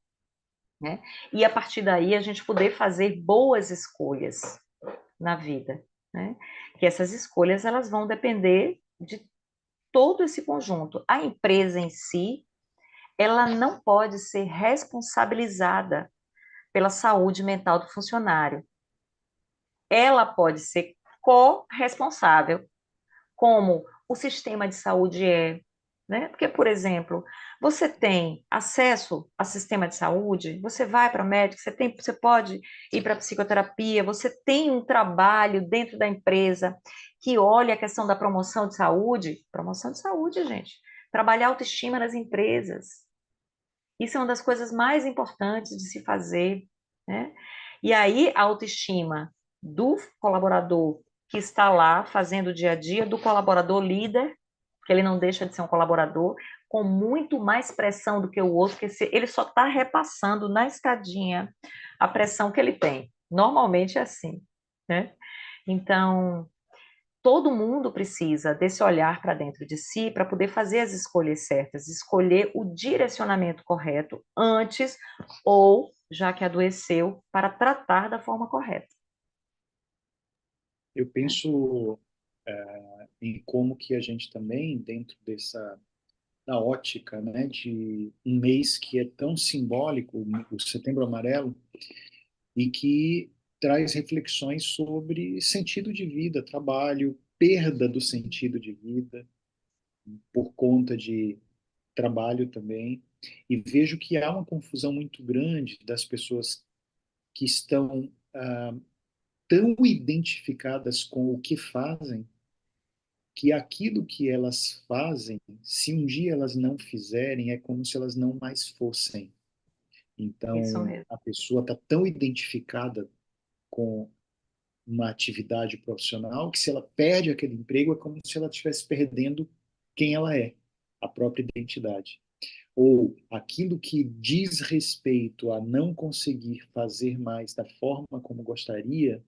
né? E a partir daí a gente poder fazer boas escolhas na vida, né? Que essas escolhas elas vão depender de todo esse conjunto. A empresa em si, ela não pode ser responsabilizada pela saúde mental do funcionário. Ela pode ser corresponsável, como o sistema de saúde é, né? Porque, por exemplo, você tem acesso ao sistema de saúde, você vai para o médico, você pode ir para a psicoterapia, você tem um trabalho dentro da empresa que olha a questão da promoção de saúde, gente, trabalhar autoestima nas empresas. Isso é uma das coisas mais importantes de se fazer, né? E aí a autoestima do colaborador que está lá fazendo o dia a dia, do colaborador líder, que ele não deixa de ser um colaborador, com muito mais pressão do que o outro, porque ele só está repassando na escadinha a pressão que ele tem. Normalmente é assim, né? Então, todo mundo precisa desse olhar para dentro de si para poder fazer as escolhas certas, escolher o direcionamento correto antes ou, já que adoeceu, para tratar da forma correta. Eu Né? penso em como que a gente também, dentro da ótica, né, de um mês que é tão simbólico, o Setembro Amarelo, e que traz reflexões sobre sentido de vida, trabalho, perda do sentido de vida por conta de trabalho também. E vejo que há uma confusão muito grande das pessoas que estão tão identificadas com o que fazem, que aquilo que elas fazem, se um dia elas não fizerem, é como se elas não mais fossem. Isso Então, mesmo. a pessoa está tão identificada com uma atividade profissional que se ela perde aquele emprego é como se ela estivesse perdendo quem ela é, a própria identidade. Ou aquilo que diz respeito a não conseguir fazer mais da forma como gostaria,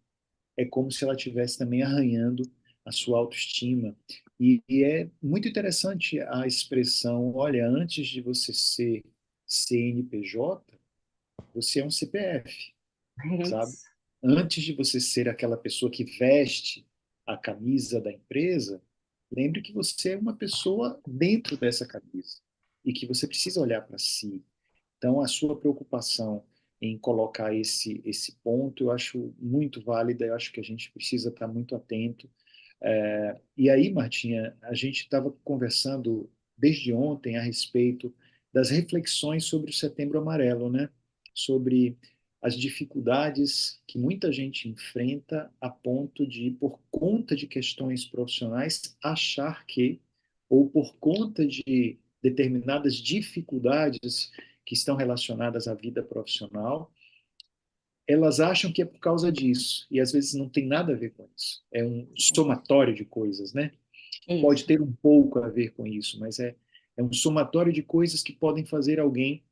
é como se ela estivesse também arranhando a sua autoestima. E é muito interessante a expressão, olha, antes de você ser CNPJ, você é um CPF, sabe? Isso. Antes de você ser aquela pessoa que veste a camisa da empresa, lembre que você é uma pessoa dentro dessa camisa e que você precisa olhar para si. Então, a sua preocupação em colocar esse ponto, eu acho muito válida, eu acho que a gente precisa estar muito atento. E aí, Martinha, a gente estava conversando desde ontem a respeito das reflexões sobre o Setembro Amarelo, né? Sobre as dificuldades que muita gente enfrenta a ponto de, por conta de questões profissionais, achar que, ou por conta de determinadas dificuldades que estão relacionadas à vida profissional, elas acham que é por causa disso, e às vezes não tem nada a ver com isso. É um somatório de coisas, né? Pode Isso. ter um pouco a ver com isso, mas é um somatório de coisas que podem fazer alguém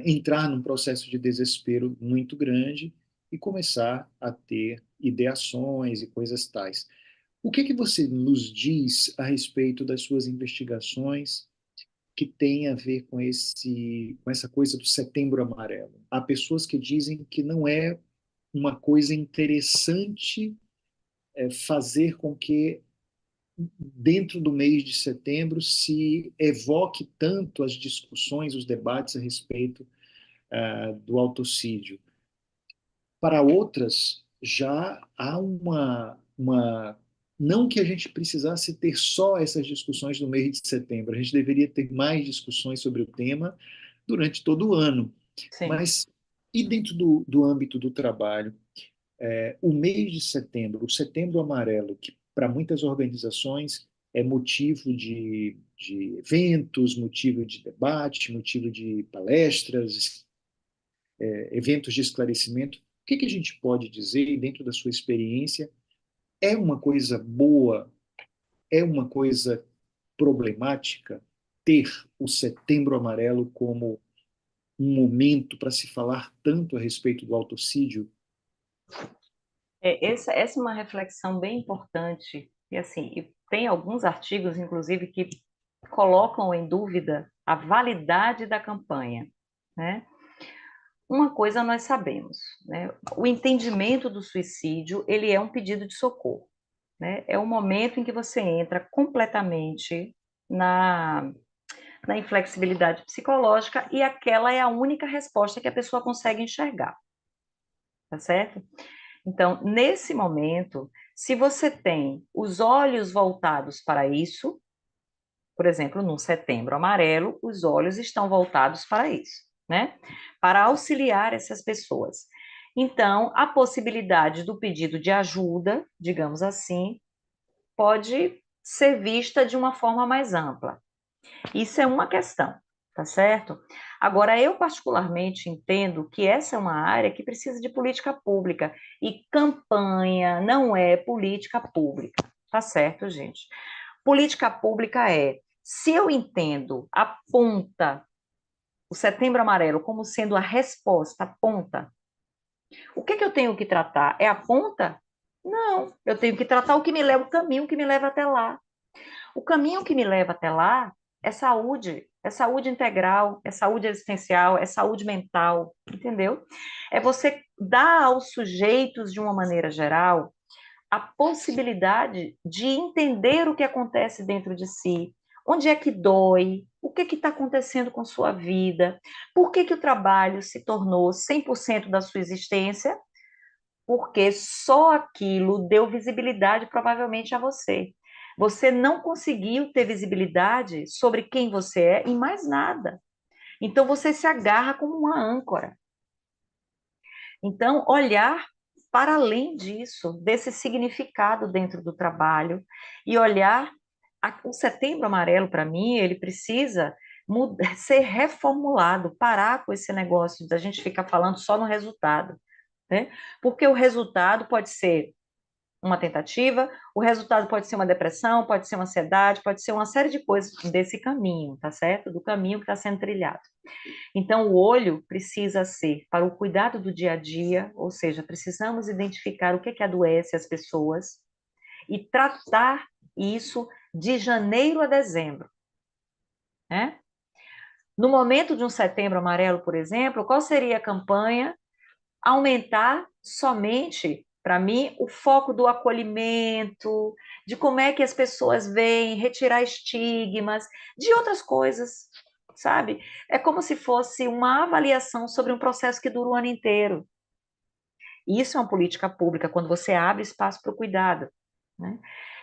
entrar num processo de desespero muito grande e começar a ter ideações e coisas tais. O que que você nos diz a respeito das suas investigações que tem a ver com essa coisa do Setembro Amarelo? Há pessoas que dizem que não é uma coisa interessante fazer com que dentro do mês de setembro se evoque tanto as discussões, os debates a respeito do autocídio. Para outras, já há não que a gente precisasse ter só essas discussões no mês de setembro, a gente deveria ter mais discussões sobre o tema durante todo o ano. Sim. Mas, e dentro do âmbito do trabalho, o mês de setembro, o Setembro Amarelo, que para muitas organizações é motivo de eventos, motivo de debate, motivo de palestras, eventos de esclarecimento. O que que a gente pode dizer, dentro da sua experiência, é uma coisa boa, é uma coisa problemática ter o Setembro Amarelo como um momento para se falar tanto a respeito do autocídio? Essa é uma reflexão bem importante, e assim, e tem alguns artigos, inclusive, que colocam em dúvida a validade da campanha, né? Uma coisa nós sabemos, né? O entendimento do suicídio, ele é um pedido de socorro, né? É o momento em que você entra completamente na, na inflexibilidade psicológica e aquela é a única resposta que a pessoa consegue enxergar, tá certo? Então, nesse momento, se você tem os olhos voltados para isso, por exemplo, num setembro amarelo, os olhos estão voltados para isso, né? Para auxiliar essas pessoas. Então, a possibilidade do pedido de ajuda, digamos assim, pode ser vista de uma forma mais ampla. Isso é uma questão, tá certo? Agora, eu particularmente entendo que essa é uma área que precisa de política pública e campanha não é política pública, tá certo, gente? Política pública é, se eu entendo a ponta, o Setembro Amarelo, como sendo a resposta, a ponta, o que que eu tenho que tratar? É a ponta? Não, eu tenho que tratar o que me leva, o caminho que me leva até lá. O caminho que me leva até lá é saúde integral, é saúde existencial, é saúde mental, entendeu? É você dar aos sujeitos, de uma maneira geral, a possibilidade de entender o que acontece dentro de si, onde é que dói, o que está acontecendo com sua vida, por que, que o trabalho se tornou 100% da sua existência, porque só aquilo deu visibilidade provavelmente a você. Você não conseguiu ter visibilidade sobre quem você é em mais nada. Então você se agarra como uma âncora. Então, olhar para além disso, desse significado dentro do trabalho, e olhar o Setembro Amarelo, para mim, ele precisa ser reformulado, parar com esse negócio da gente ficar falando só no resultado, né? Porque o resultado pode ser uma tentativa, o resultado pode ser uma depressão, pode ser uma ansiedade, pode ser uma série de coisas desse caminho, tá certo? Do caminho que está sendo trilhado. Então, o olho precisa ser para o cuidado do dia a dia, ou seja, precisamos identificar o que adoece as pessoas e tratar isso de janeiro a dezembro, né? No momento de um setembro amarelo, por exemplo, qual seria a campanha? Aumentar somente, para mim, o foco do acolhimento, de como é que as pessoas veem, retirar estigmas, de outras coisas, sabe? É como se fosse uma avaliação sobre um processo que dura o ano inteiro. Isso é uma política pública, quando você abre espaço para o cuidado, né?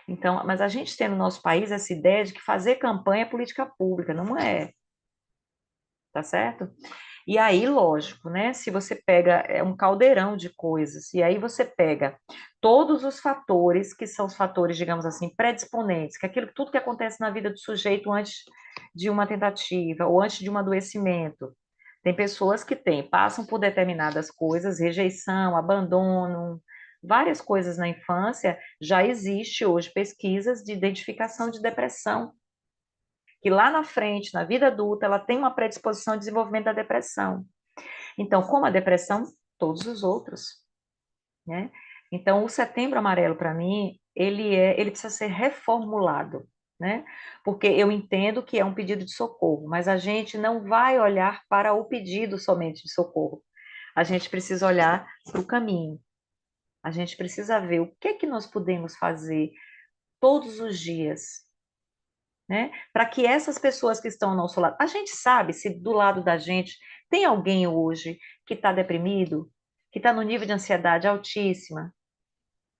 Então, mas a gente tem no nosso país essa ideia de que fazer campanha é política pública, não é, tá certo? E aí, lógico, né? Se você pega um caldeirão de coisas, e aí você pega todos os fatores que são os fatores, digamos assim, predisponentes, que é aquilo tudo que acontece na vida do sujeito antes de uma tentativa ou antes de um adoecimento. Tem pessoas que passam por determinadas coisas, rejeição, abandono, várias coisas na infância. Já existe hoje pesquisas de identificação de depressão, que lá na frente, na vida adulta, ela tem uma predisposição ao desenvolvimento da depressão. Então, como a depressão, todos os outros, né? Então, o Setembro Amarelo, para mim, ele precisa ser reformulado, né? Porque eu entendo que é um pedido de socorro, mas a gente não vai olhar para o pedido somente de socorro. A gente precisa olhar para o caminho. A gente precisa ver o que nós podemos fazer todos os dias, né? Para que essas pessoas que estão ao nosso lado, a gente sabe se do lado da gente tem alguém hoje que está deprimido, que está no nível de ansiedade altíssima,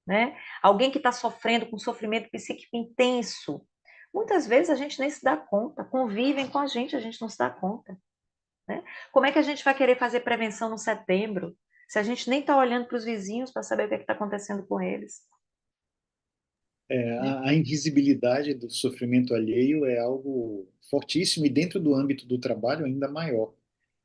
né? Alguém que está sofrendo com sofrimento psíquico intenso. Muitas vezes a gente nem se dá conta, convivem com a gente não se dá conta, né? Como é que a gente vai querer fazer prevenção no setembro, se a gente nem está olhando para os vizinhos para saber o que está acontecendo com eles? Né? A invisibilidade do sofrimento alheio é algo fortíssimo e dentro do âmbito do trabalho ainda maior,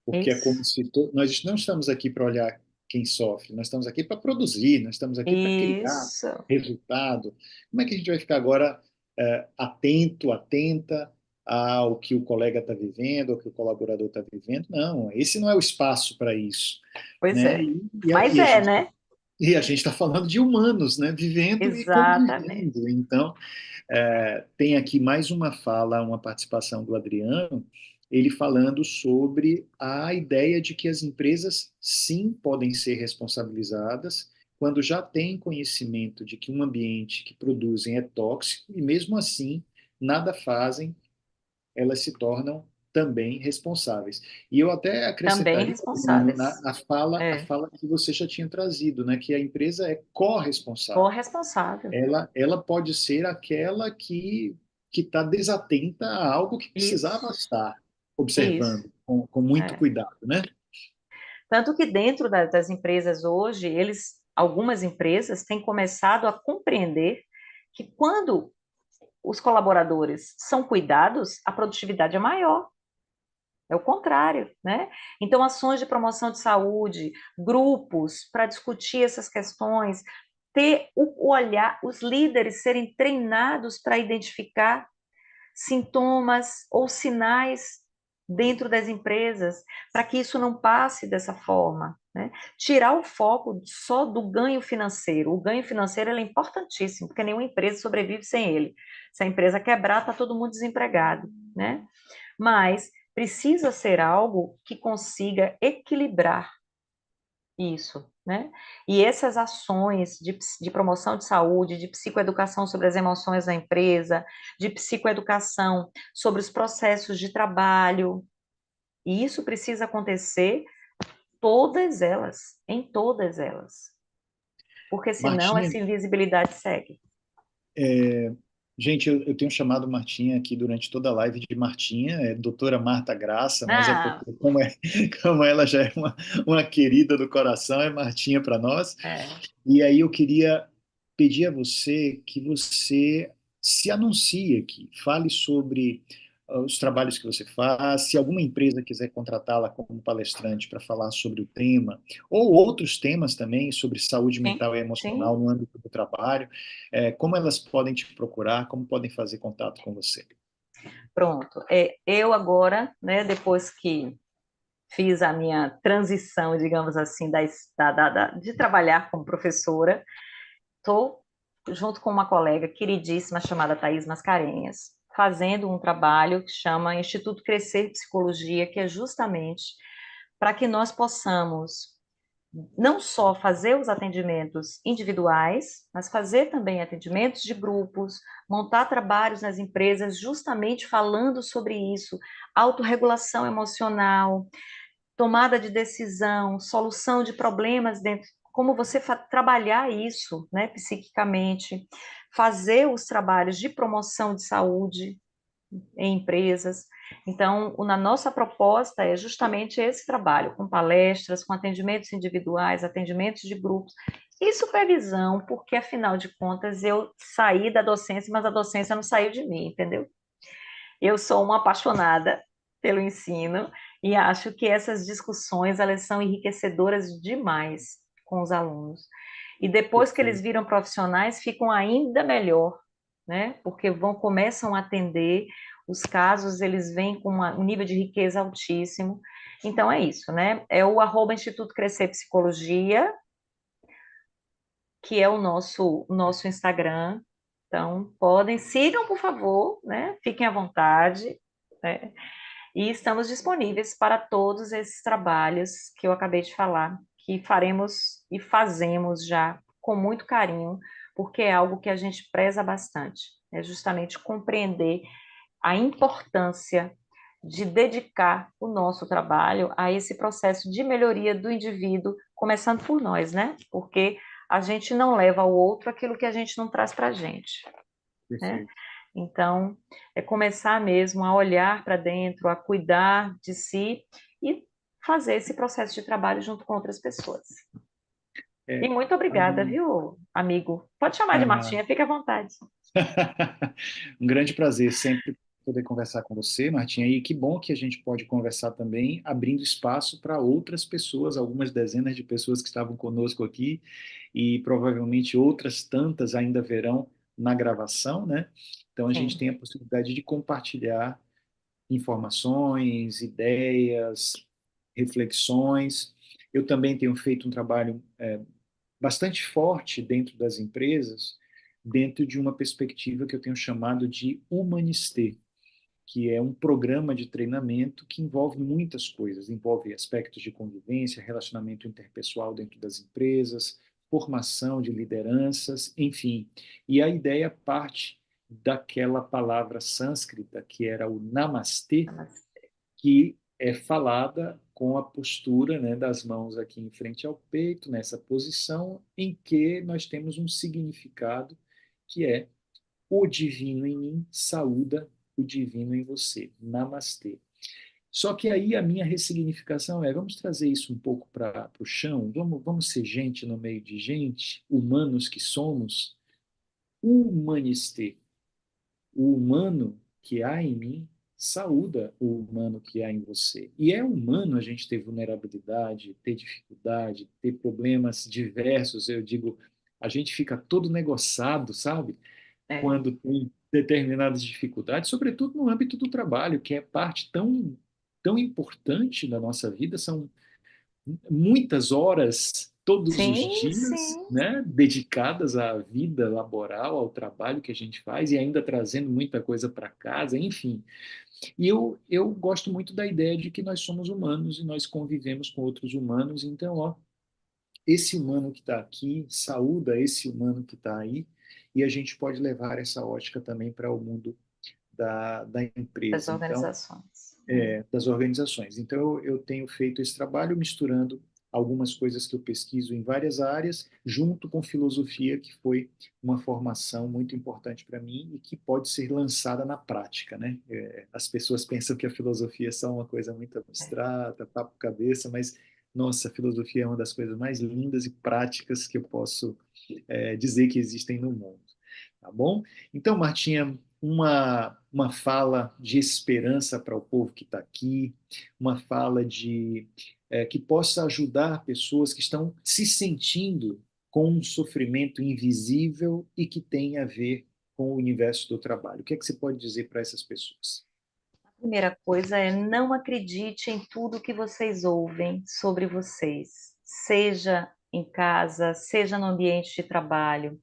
porque é como Isso, se nós não estamos aqui para olhar quem sofre, nós estamos aqui para produzir, nós estamos aqui para criar isso, resultado. Como é que a gente vai ficar agora atento, atenta ao que o colega está vivendo, ao que o colaborador está vivendo? Não, esse não é o espaço para isso, pois né? é. E, a, Mas e a é, gente né? e a gente está falando de humanos, né? Vivendo e Exatamente. convivendo. Então, tem aqui mais uma fala, uma participação do Adriano, ele falando sobre a ideia de que as empresas sim podem ser responsabilizadas quando já têm conhecimento de que um ambiente que produzem é tóxico e mesmo assim nada fazem, elas se tornam também responsáveis. E eu até Também acrescentaria, Adriano, responsáveis. a É, fala que você já tinha trazido, né, que a empresa é corresponsável. corresponsável. Ela pode ser aquela que está desatenta a algo que precisava Isso, estar isso. observando com muito É. cuidado, né? Tanto que dentro das empresas hoje, algumas empresas têm começado a compreender que quando os colaboradores são cuidados, a produtividade é maior. É o contrário, né? Então, ações de promoção de saúde, grupos para discutir essas questões, ter o olhar, os líderes serem treinados para identificar sintomas ou sinais dentro das empresas, para que isso não passe dessa forma, né? Tirar o foco só do ganho financeiro. O ganho financeiro ele é importantíssimo, porque nenhuma empresa sobrevive sem ele. Se a empresa quebrar, está todo mundo desempregado, né? Mas precisa ser algo que consiga equilibrar isso, né? E essas ações de promoção de saúde, de psicoeducação sobre as emoções na empresa, de psicoeducação sobre os processos de trabalho, e isso precisa acontecer todas elas, em todas elas, porque senão Martinha, essa invisibilidade segue. gente, eu tenho chamado Martinha aqui durante toda a live de Martinha, é doutora Marta Graça, mas é porque, Ah, como ela já é uma querida do coração, é Martinha para nós. é, E aí eu queria pedir a você que você se anuncie aqui, fale sobre os trabalhos que você faz, se alguma empresa quiser contratá-la como palestrante para falar sobre o tema, ou outros temas também sobre saúde Sim, mental e sim. emocional no âmbito do trabalho, como elas podem te procurar, como podem fazer contato com você? Pronto. Eu agora, né, depois que fiz a minha transição, digamos assim, de trabalhar como professora, estou junto com uma colega queridíssima chamada Thaís Mascarenhas, fazendo um trabalho que chama Instituto Crescer Psicologia, que é justamente para que nós possamos não só fazer os atendimentos individuais, mas fazer também atendimentos de grupos, montar trabalhos nas empresas justamente falando sobre isso, autorregulação emocional, tomada de decisão, solução de problemas dentro, como você trabalhar isso, né, psiquicamente, fazer os trabalhos de promoção de saúde em empresas. Então, na nossa proposta é justamente esse trabalho, com palestras, com atendimentos individuais, atendimentos de grupos, e supervisão, porque afinal de contas eu saí da docência, mas a docência não saiu de mim, entendeu? Eu sou uma apaixonada pelo ensino e acho que essas discussões elas são enriquecedoras demais com os alunos. E depois que eles Perfeito. viram profissionais, ficam ainda melhor, né? Porque começam a atender os casos, eles vêm com um nível de riqueza altíssimo. Então é isso, né? É o Instituto Crescer Psicologia, que é o nosso Instagram. Então, sigam, por favor, né? Fiquem à vontade, né? E estamos disponíveis para todos esses trabalhos que eu acabei de falar, que faremos e fazemos já com muito carinho, porque é algo que a gente preza bastante. É justamente compreender a importância de dedicar o nosso trabalho a esse processo de melhoria do indivíduo, começando por nós, né? Porque a gente não leva ao outro aquilo que a gente não traz para a gente, né? Perfeito. Então, é começar mesmo a olhar para dentro, a cuidar de si e fazer esse processo de trabalho junto com outras pessoas. E É, muito obrigada, Aline, viu, amigo? Pode chamar de ah, Martinha, fique à vontade. um grande prazer sempre poder conversar com você, Martinha, e que bom que a gente pode conversar também, abrindo espaço para outras pessoas, algumas dezenas de pessoas que estavam conosco aqui, e provavelmente outras tantas ainda verão na gravação, né? Então a gente Sim, tem a possibilidade de compartilhar informações, ideias, reflexões. Eu também tenho feito um trabalho bastante forte dentro das empresas, dentro de uma perspectiva que eu tenho chamado de Humanistê, que é um programa de treinamento que envolve muitas coisas, envolve aspectos de convivência, relacionamento interpessoal dentro das empresas, formação de lideranças, enfim. E a ideia parte daquela palavra sânscrita que era o namastê, mas que é falada com a postura, né, das mãos aqui em frente ao peito, nessa posição em que nós temos um significado que é o divino em mim saúda o divino em você. Namastê. Só que aí a minha ressignificação é, vamos trazer isso um pouco para o chão, vamos ser gente no meio de gente, humanos que somos, humanistê. O humano que há em mim saúda o humano que há em você. E é humano a gente ter vulnerabilidade, ter dificuldade, ter problemas diversos. Eu digo, a gente fica todo negociado, sabe? é, Quando tem determinadas dificuldades, sobretudo no âmbito do trabalho, que é parte tão importante da nossa vida, são muitas horas todos os sim, dias, sim, né, dedicadas à vida laboral, ao trabalho que a gente faz e ainda trazendo muita coisa para casa, enfim. E eu gosto muito da ideia de que nós somos humanos e nós convivemos com outros humanos, então, ó, esse humano que está aqui saúda esse humano que está aí e a gente pode levar essa ótica também para o mundo da das empresa. Então, organizações. das organizações. Então, eu tenho feito esse trabalho misturando algumas coisas que eu pesquiso em várias áreas, junto com filosofia, que foi uma formação muito importante para mim e que pode ser lançada na prática, né? As pessoas pensam que a filosofia é só uma coisa muito abstrata, papo cabeça, mas, nossa, a filosofia é uma das coisas mais lindas e práticas que eu posso dizer que existem no mundo. tá bom? Então, Martinha, uma fala de esperança para o povo que está aqui, uma fala de que possa ajudar pessoas que estão se sentindo com um sofrimento invisível e que tem a ver com o universo do trabalho. O que é que você pode dizer para essas pessoas? A primeira coisa é não acredite em tudo que vocês ouvem sobre vocês, seja em casa, seja no ambiente de trabalho.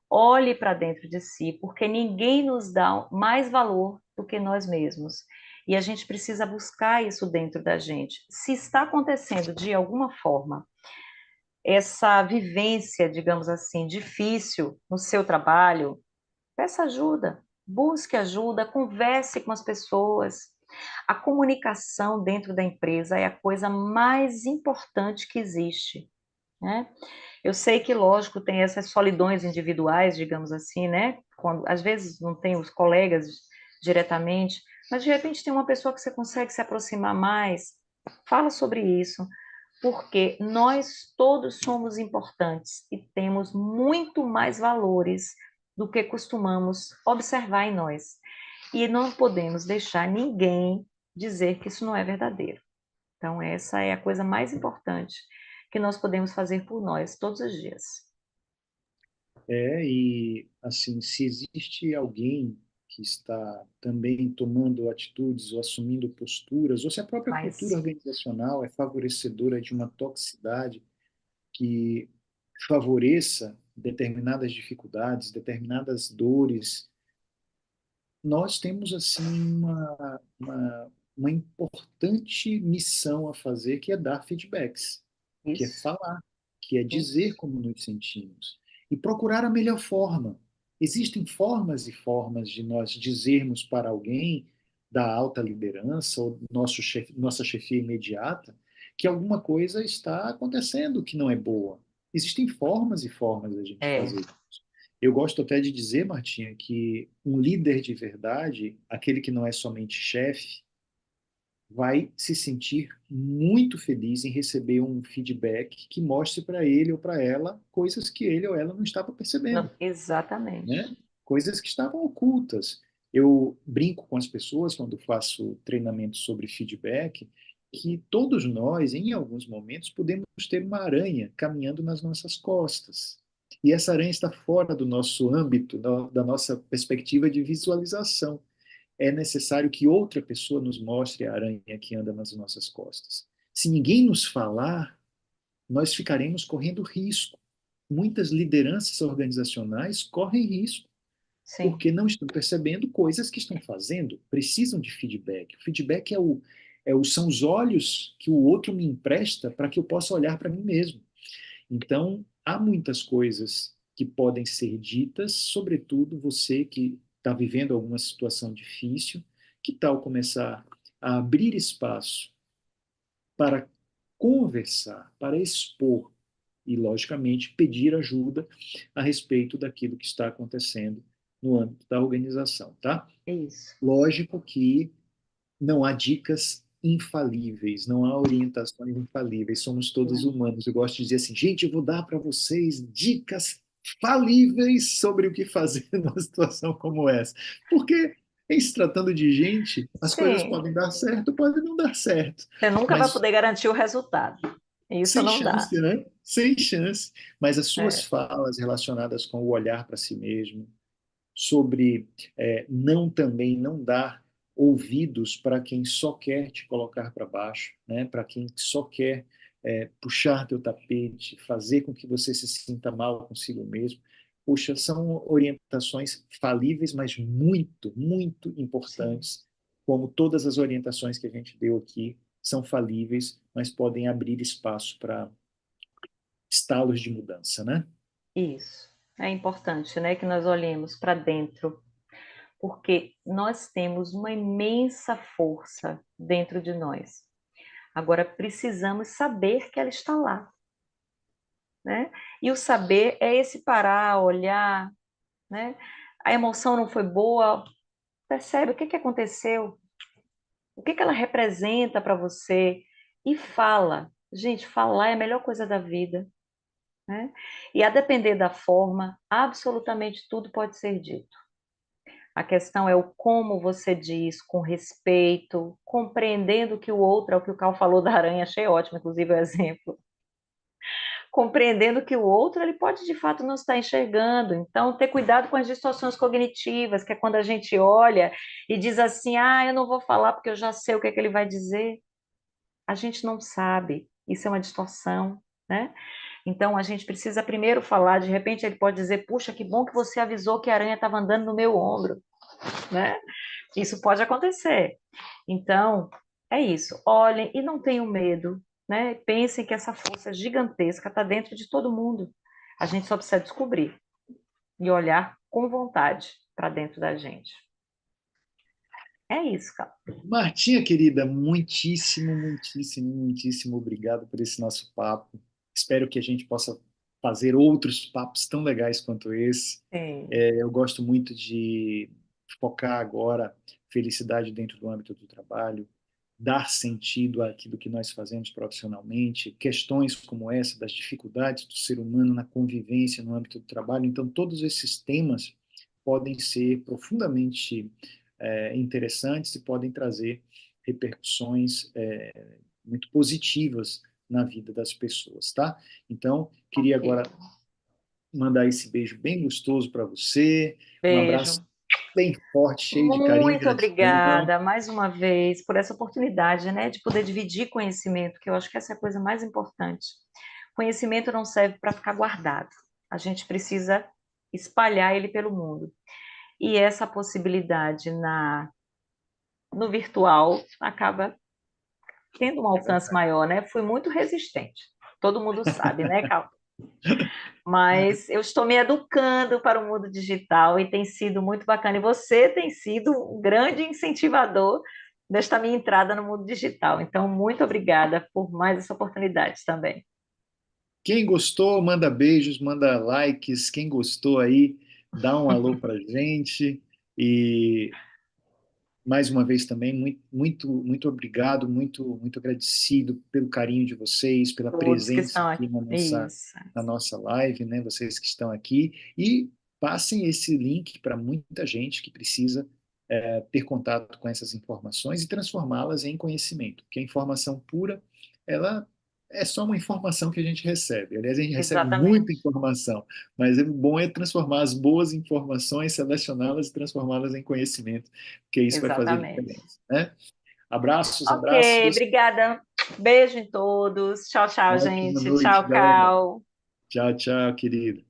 Olhe para dentro de si, porque ninguém nos dá mais valor do que nós mesmos. E a gente precisa buscar isso dentro da gente. Se está acontecendo de alguma forma essa vivência, digamos assim, difícil no seu trabalho, peça ajuda, busque ajuda, converse com as pessoas. A comunicação dentro da empresa é a coisa mais importante que existe, né? Eu sei que, lógico, tem essas solidões individuais, digamos assim, né? Quando, às vezes não tem os colegas diretamente, mas de repente tem uma pessoa que você consegue se aproximar mais. Fala sobre isso, porque nós todos somos importantes e temos muito mais valores do que costumamos observar em nós. E não podemos deixar ninguém dizer que isso não é verdadeiro. Então, essa é a coisa mais importante que nós podemos fazer por nós todos os dias. E assim, se existe alguém que está também tomando atitudes ou assumindo posturas, ou se a própria cultura Mas, organizacional é favorecedora de uma toxicidade que favoreça determinadas dificuldades, determinadas dores, nós temos assim uma importante missão a fazer, que é dar feedbacks, que é isso, falar, que é dizer isso, como nos sentimos e procurar a melhor forma. Existem formas e formas de nós dizermos para alguém da alta liderança ou nossa chefia imediata que alguma coisa está acontecendo que não é boa. Existem formas e formas da gente é, fazer. Eu gosto até de dizer, Martinha, que um líder de verdade, aquele que não é somente chefe, vai se sentir muito feliz em receber um feedback que mostre para ele ou para ela coisas que ele ou ela não estava percebendo, né? exatamente. Coisas que estavam ocultas. Eu brinco com as pessoas quando faço treinamento sobre feedback, que todos nós, em alguns momentos, podemos ter uma aranha caminhando nas nossas costas. E essa aranha está fora do nosso âmbito, da nossa perspectiva de visualização. É necessário que outra pessoa nos mostre a aranha que anda nas nossas costas. Se ninguém nos falar, nós ficaremos correndo risco. Muitas lideranças organizacionais correm risco Sim, porque não estão percebendo coisas que estão fazendo, precisam de feedback. O feedback são os olhos que o outro me empresta para que eu possa olhar para mim mesmo. Então, há muitas coisas que podem ser ditas, sobretudo você que está vivendo alguma situação difícil, que tal começar a abrir espaço para conversar, para expor e, logicamente, pedir ajuda a respeito daquilo que está acontecendo no âmbito da organização, tá? isso. Lógico que não há dicas infalíveis, não há orientações infalíveis, somos todos Não. humanos. Eu gosto de dizer assim, gente, eu vou dar para vocês dicas falíveis sobre o que fazer numa situação como essa. Porque, em se tratando de gente, as coisas Sim, podem dar certo, podem não dar certo. você nunca vai Mas poder garantir o resultado. Isso sem não dá. chance, né? Sem chance. Mas as suas É, falas relacionadas com o olhar para si mesmo, sobre não também não dar ouvidos para quem só quer te colocar para baixo, né? Para quem só quer puxar teu tapete, fazer com que você se sinta mal consigo mesmo. Puxa, são orientações falíveis, mas muito, muito sim, importantes, como todas as orientações que a gente deu aqui são falíveis, mas podem abrir espaço para estalos de mudança, né? isso. É importante, né, que nós olhemos para dentro, porque nós temos uma imensa força dentro de nós. Agora precisamos saber que ela está lá, né? E o saber é esse parar, olhar, né? A emoção não foi boa, percebe o que que aconteceu, o que que ela representa para você e fala. Gente, falar é a melhor coisa da vida. né? E a depender da forma, absolutamente tudo pode ser dito. A questão é o como você diz, com respeito, compreendendo que o outro, é o que o Cal falou da aranha, achei ótimo, inclusive o exemplo, compreendendo que o outro ele pode de fato não estar enxergando. Então, ter cuidado com as distorções cognitivas, que é quando a gente olha e diz assim: ah, eu não vou falar porque eu já sei o que é que ele vai dizer. A gente não sabe, isso é uma distorção, né? Então, a gente precisa primeiro falar, de repente ele pode dizer: puxa, que bom que você avisou que a aranha estava andando no meu ombro, né? Isso pode acontecer. Então, é isso. Olhem e não tenham medo, né? Pensem que essa força gigantesca está dentro de todo mundo. A gente só precisa descobrir e olhar com vontade para dentro da gente. É isso, cara. Martinha, querida, muitíssimo obrigado por esse nosso papo. Espero que a gente possa fazer outros papos tão legais quanto esse. Sim, Eu gosto muito de focar agora felicidade dentro do âmbito do trabalho, dar sentido àquilo que nós fazemos profissionalmente, questões como essa das dificuldades do ser humano na convivência no âmbito do trabalho. Então, todos esses temas podem ser profundamente interessantes e podem trazer repercussões muito positivas na vida das pessoas, tá? Então, queria ok. agora mandar esse beijo bem gostoso para você, um abraço Beijo. bem forte, cheio de carinho e Muito gratidão. obrigada mais uma vez por essa oportunidade, né, de poder dividir conhecimento, que eu acho que essa é a coisa mais importante. Conhecimento não serve para ficar guardado. A gente precisa espalhar ele pelo mundo. E essa possibilidade no virtual acaba tendo um É alcance verdade. maior, né? Fui muito resistente. Todo mundo sabe, né, Cal? Mas eu estou me educando para o mundo digital e tem sido muito bacana. E você tem sido um grande incentivador desta minha entrada no mundo digital. Então, muito obrigada por mais essa oportunidade também. Quem gostou, manda beijos, manda likes. Quem gostou aí, dá um alô pra gente. E mais uma vez também, muito obrigado, muito agradecido pelo carinho de vocês, pela Todos que presença estão aqui aqui. Isso. na nossa live, né? Vocês que estão aqui. E passem esse link para muita gente que precisa ter contato com essas informações e transformá-las em conhecimento. Porque a informação pura, ela é só uma informação que a gente recebe. Aliás, a gente recebe muita Exatamente. informação, mas o bom é transformar as boas informações, selecioná-las e transformá-las em conhecimento, porque isso vai fazer Exatamente. diferença, né? Abraços, Ok, abraços. obrigada. Beijo em todos. Tchau, tchau, Ótima gente. noite, Tchau, galera. Cal. Tchau, tchau, querido.